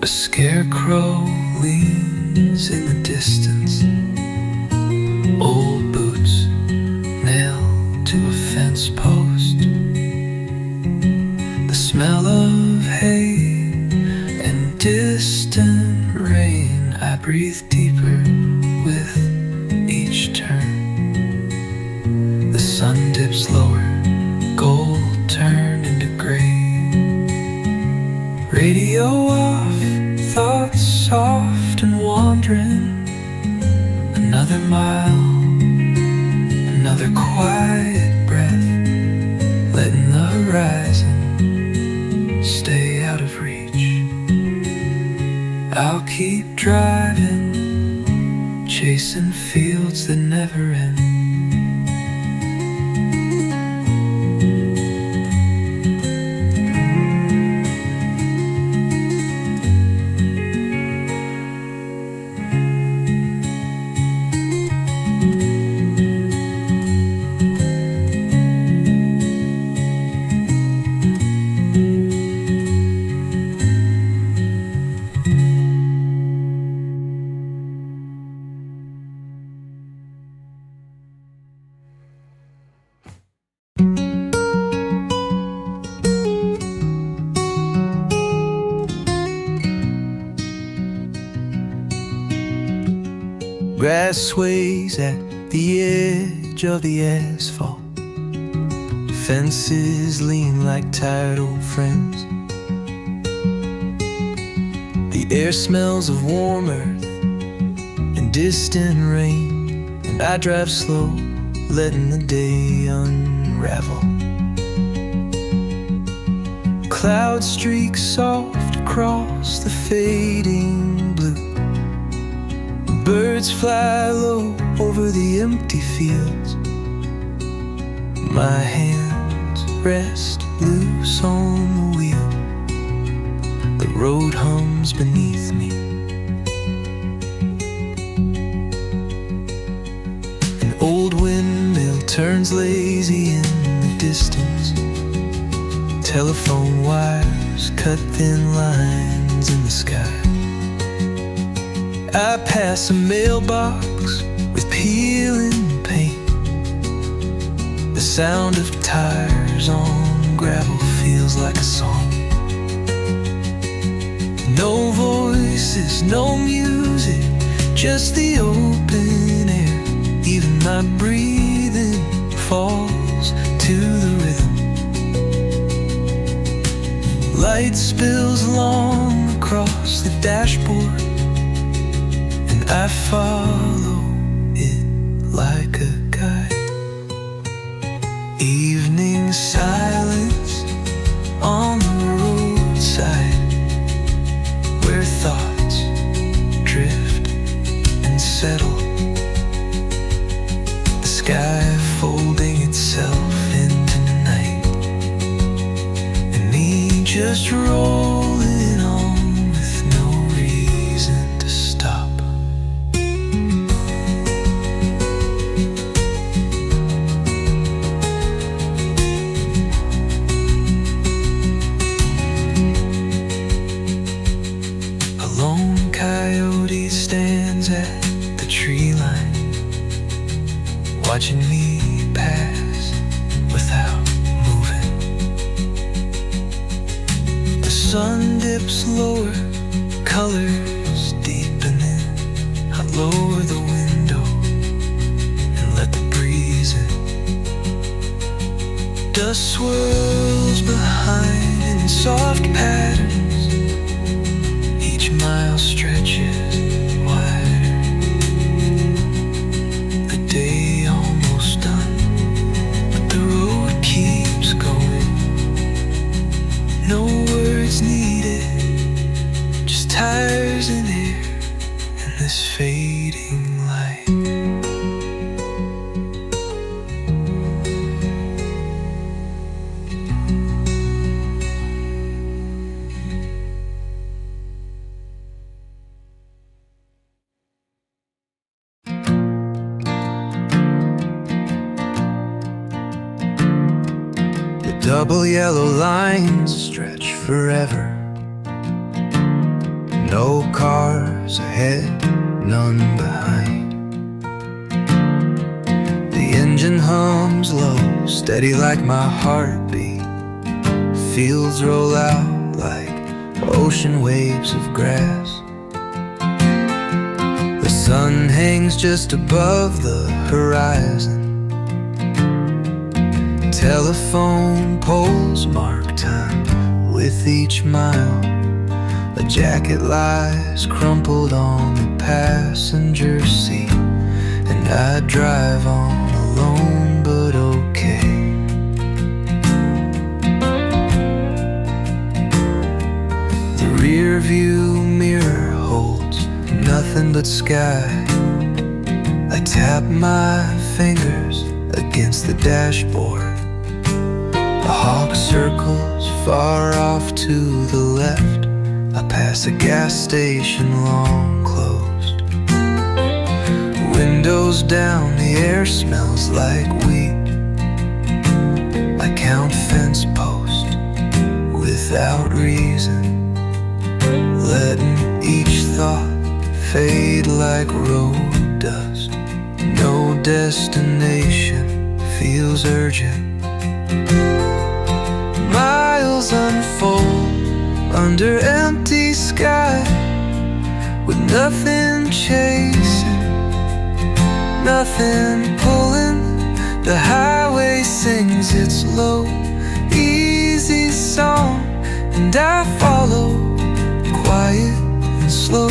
A scarecrow leans in the distance, old boots nailed to a fence post. The smell of hay and distant rain, I breathe deeper with each turn. The sun dips lower, gold turned into gray. Radio off, thoughts soft and wandering. Another mile, another quiet breath, letting the horizon stay out of reach. I'll keep driving, chasing fields that never end. Grass sways at the edge of the asphalt. Fences lean like tired old friends. The air smells of warm earth and distant rain, and I drive slow, letting the day unravel. Cloud streaks soft across the fading blue. Birds fly low over the empty fields. My hands rest loose on the wheel. The road hums beneath me. An old windmill turns lazy in the distance. Telephone wires cut thin lines in the sky. I pass a mailbox with peeling paint. The sound of tires on gravel feels like a song. No voices, no music, just the open air,
Even my breathing falls to the rhythm. Light spills long across the dashboard, and I follow it like a guide. Evening silence on the roadside, where thoughts drift and settle. The sky folding itself into night, and me just rolling on with no reason to stop. A lone coyote stands at the tree line, watching me pass without moving. The sun dips lower, colors deepening. I lower the window and let the breeze in. Dust swirls behind in soft patterns. Each mile stretches wider. The day almost done, but the road keeps going. No words needed, just tires and air and this fading light. The double yellow lines stretch forever. No cars ahead, none behind. The engine hums low, steady like my heartbeat. Fields roll out like ocean waves of grass. The sun hangs just above the horizon. Telephone poles mark time with each mile. A jacket lies crumpled on the passenger seat, and I drive on alone but okay. The rear view mirror holds nothing but sky. I tap my fingers against the dashboard. The hawk circles far off to the left. I pass a gas station long closed. Windows down, the air smells like wheat. I count fence posts without reason, letting each thought fade like road dust. No destination feels urgent. Miles unfold under empty sky, with nothing chasing, nothing pulling. The highway sings its low, easy song, and I follow, quiet and slow.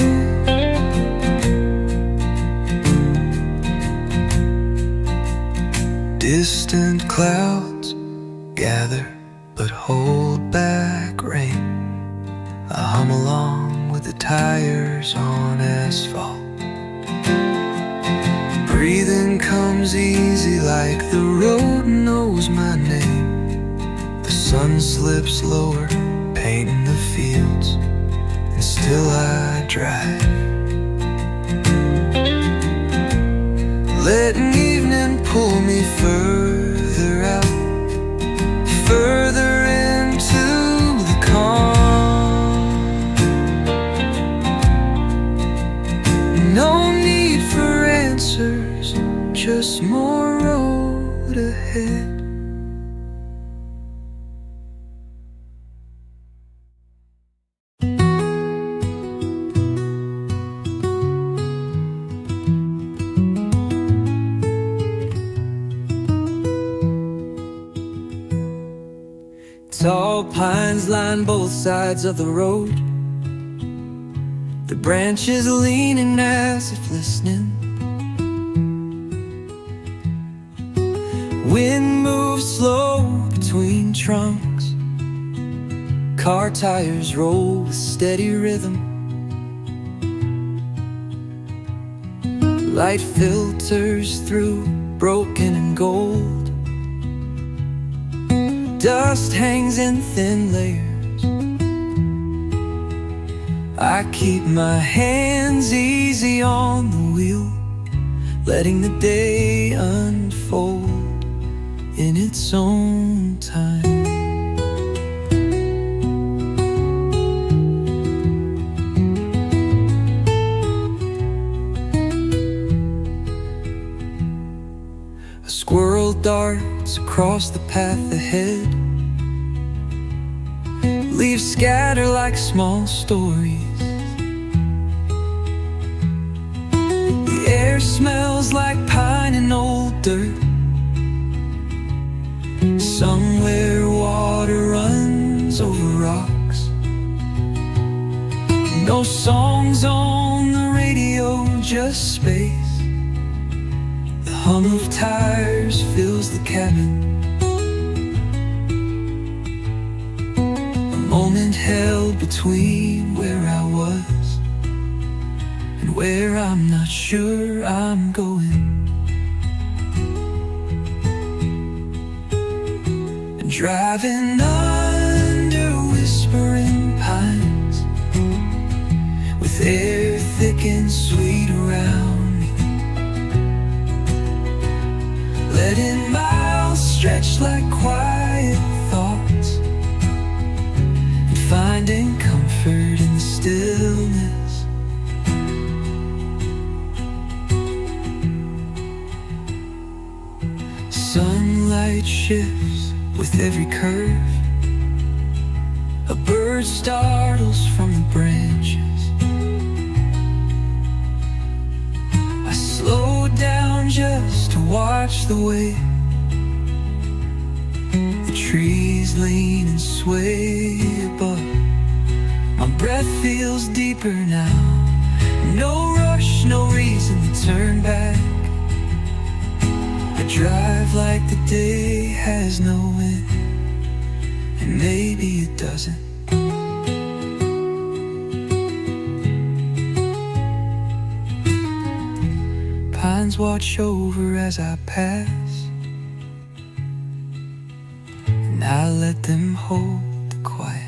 Distant clouds gather but hold back rain. I hum along with the tires on asphalt. Breathing comes easy like the road knows my name. The sun slips lower, painting the fields, and still I drive. Letting evening pull me further out, further into the calm. No need for answers, just more road ahead.
Tall pines line both sides of the road, the branches leaning as if listening. Wind moves slow between trunks, car tires roll with steady rhythm. Light filters through broken and gold, dust hangs in thin layers. I keep my hands easy on the wheel, letting the day unfold in its own time. A squirrel darts across the path ahead, leaves scatter like small stories. The air smells like pine and old dirt, somewhere water runs over rocks. No songs on the radio, just space. The hum of tires fills the cabin. A moment held between where I was and where I'm not sure I'm going. Driving under whispering pines, with air thick and sweet around me, letting miles stretch like quiet thoughts, and finding comfort in the stillness. Sunlight shifts with every curve, a bird startles from the branches. I slow down just to watch the way the trees lean and sway above. My breath feels deeper now, no rush, no reason to turn back. I drive like the day has no end, and maybe it doesn't. Pines watch over as I pass, and I let them hold the quiet.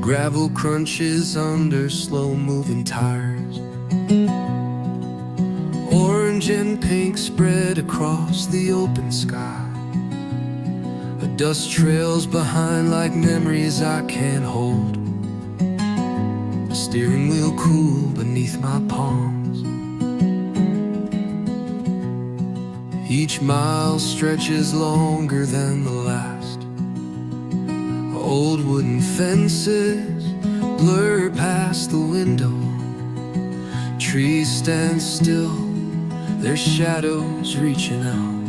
Gravel crunches under slow-moving tires, orange and pink spread across the open sky. A dust trails behind like memories I can't hold, the steering wheel cool beneath my palms. Each mile stretches longer than the last. Old wooden fences blur past the window. Trees stand still, their shadows reaching out.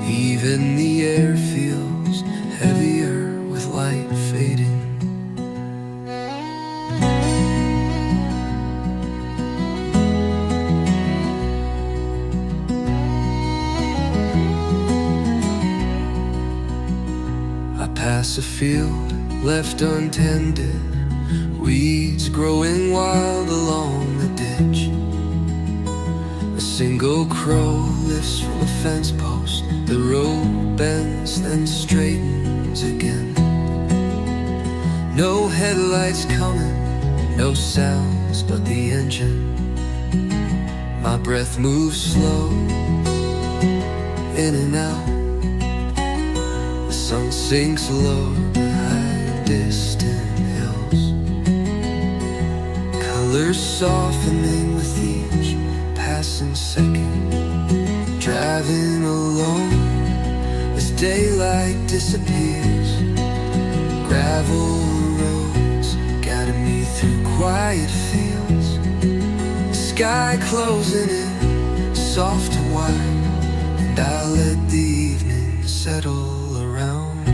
Even the air feels heavier with light fading. Past a field left untended, weeds growing wild along the ditch. A single crow lifts from a fence post, the road bends then straightens again.
No headlights coming, no sounds but the engine. My breath moves slow, in and out. The sun sinks low behind distant hills, colors softening with each passing second. Driving alone as daylight disappears. Gravel roads guiding me through quiet fields. The sky closing in, soft and white, and I let the evening settle around me.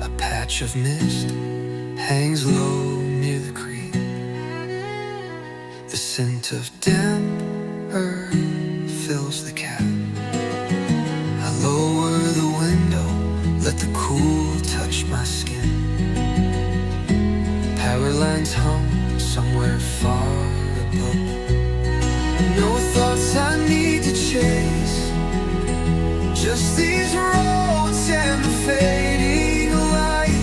A patch of mist hangs low near the creek. The scent of damp earth fills the cabin. I lower the window, let the cool touch my skin. Power lines hum somewhere far above. No thoughts I need to chase, just these roads and the fading light.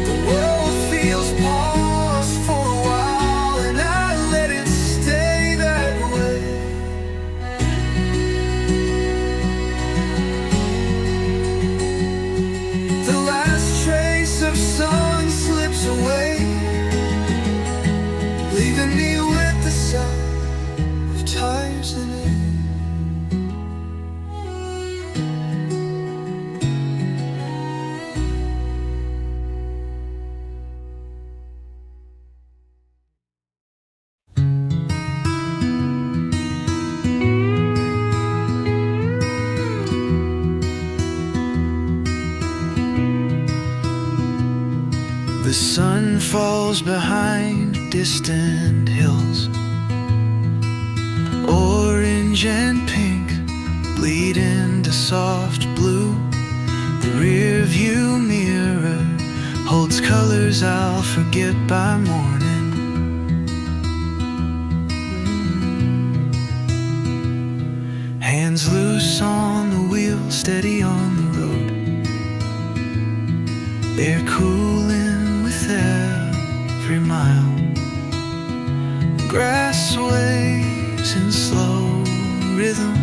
The world feels paused for a while, and I let it stay that way. The last trace of sun slips away, leaving me with the sound of tires in it.
The sun falls behind distant hills. Orange and pink bleed into soft blue. The rear view mirror holds colors I'll forget by morning. Hands loose on the wheel, steady on the road. They're cooling with every mile. Grass sways in slow rhythm.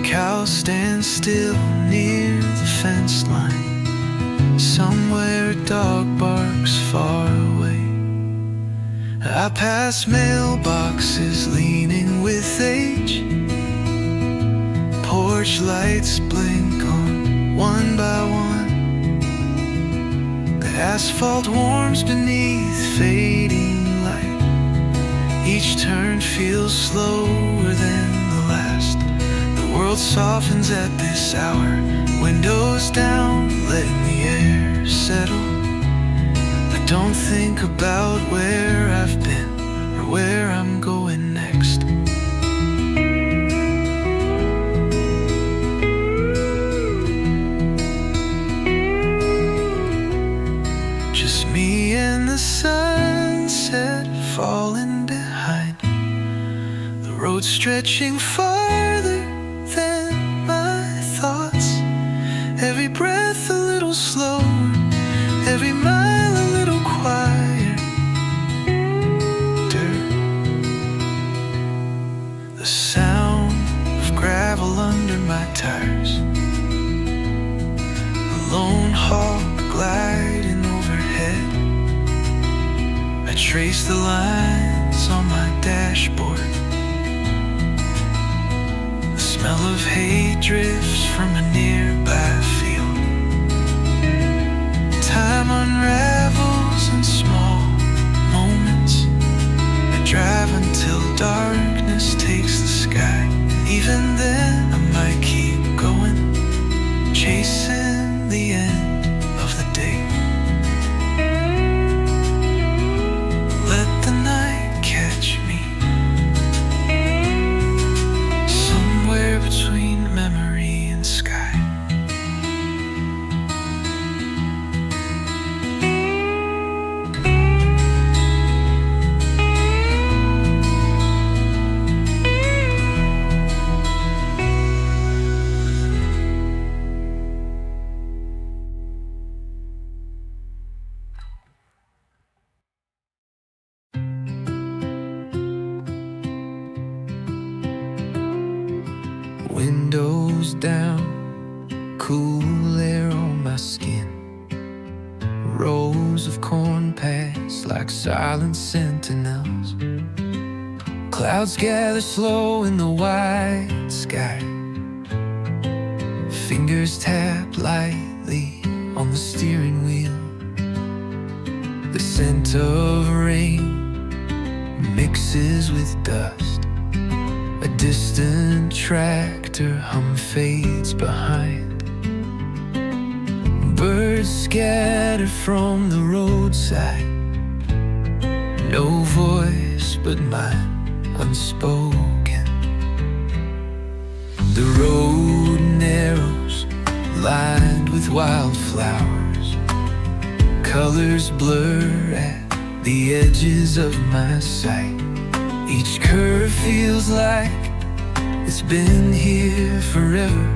Cows stand still near the fence line. Somewhere a dog barks far away. I pass mailboxes leaning with age. Porch lights blink on one by one. Asphalt warms beneath fading light. Each turn feels slower than the last. The world softens at this hour. Windows down, letting the air settle. I don't think about where I've been or where I'm going next. Me and the sunset falling behind. The road stretching farther than my thoughts. Every breath a little slower, every mile a little quieter. The sound of gravel under my tires. A lone hawk gliding overhead. I trace the lines on my dashboard. The smell of hay drifts from a nearby field. Time unravels in small moments. I drive until darkness takes the sky. Even then I might keep going, chasing the end of the day. Let the night catch me somewhere between memory and sky. Windows down, cool air on my skin. Rows of corn pass like silent sentinels. Clouds gather slow in the white sky. Fingers tap lightly on the steering wheel. The scent of rain mixes with dust. A distant tractor hum fades behind. Birds scatter from the roadside. No voice but mine unspoken. The road narrows, lined with wildflowers. Colors blur at the edges of my sight. Each curve feels like it's been here forever.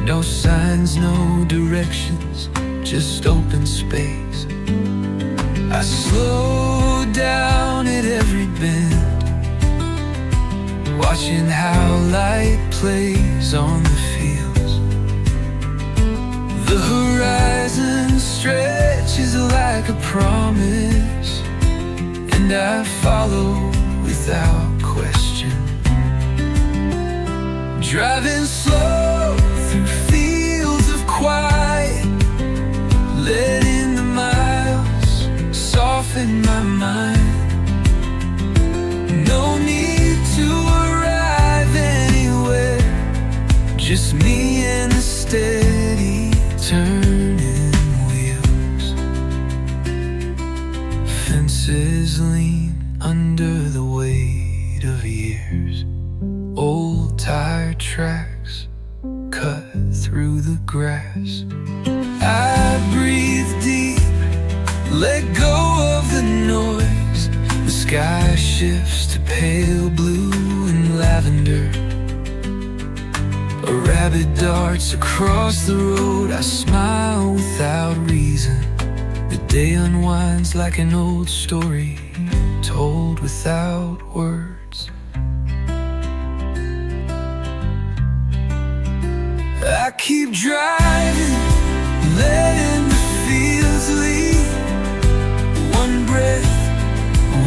No signs, no directions, just open space. I slow down at every bend, watching how light plays on the fields. The horizon stretches like a promise, and I follow without question. Driving slow through fields of quiet, letting the miles soften my mind. No need to arrive anywhere, just me and the steady turning wheels. Fences lean under the weight of years. Old tire tracks cut through the grass. I breathe deep, let go of the noise. The sky shifts to pale blue and lavender. A rabbit darts across the road. I smile without reason. The day unwinds like an old story, told without words. I keep driving, letting the fields lead. One breath,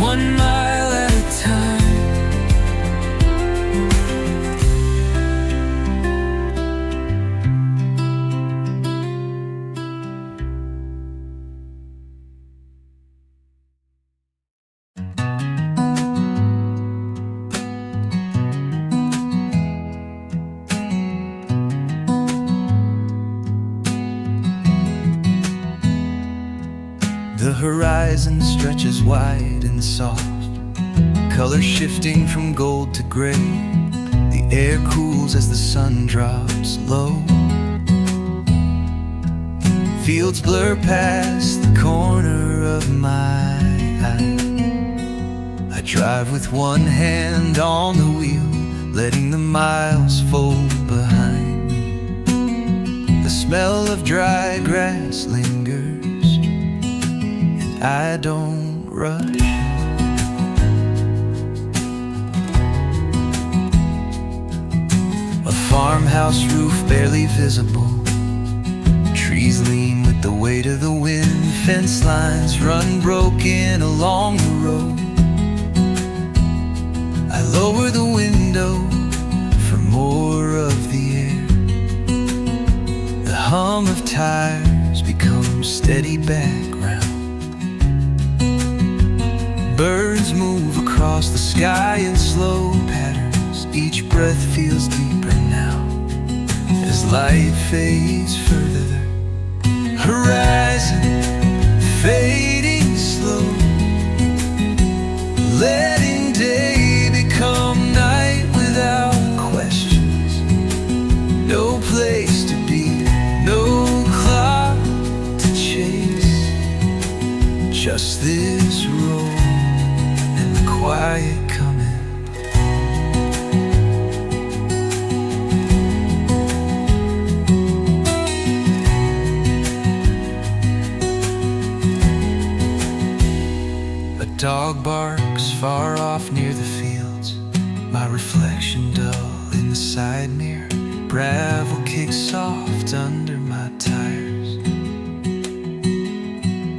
1 mile at a time. The horizon stretches wide and soft, color shifting from gold to gray. The air cools as the sun drops low. Fields blur past the corner of my eye. I drive with one hand on the wheel, letting the miles fold behind me. The smell of dry grass lingers, I don't rush. A farmhouse roof barely visible. Trees lean with the weight of the wind. Fence lines run broken along the road. I lower the window for more of the air. The hum of tires becomes steady background. Birds move across the sky in slow patterns. Each breath feels deeper now as light fades further. Horizon fading slow, letting day become night without questions. No place to be, no clock to chase, just this road and the quiet coming. A dog barks far off near the fields, my reflection dull
in the side mirror. Gravel kicks soft under my tires.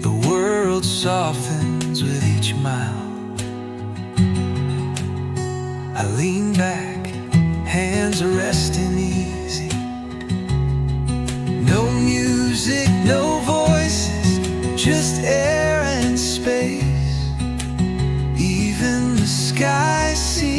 The world softens with each mile. I lean back, hands are resting easy. No music, no voices, just air and space. Even the sky seems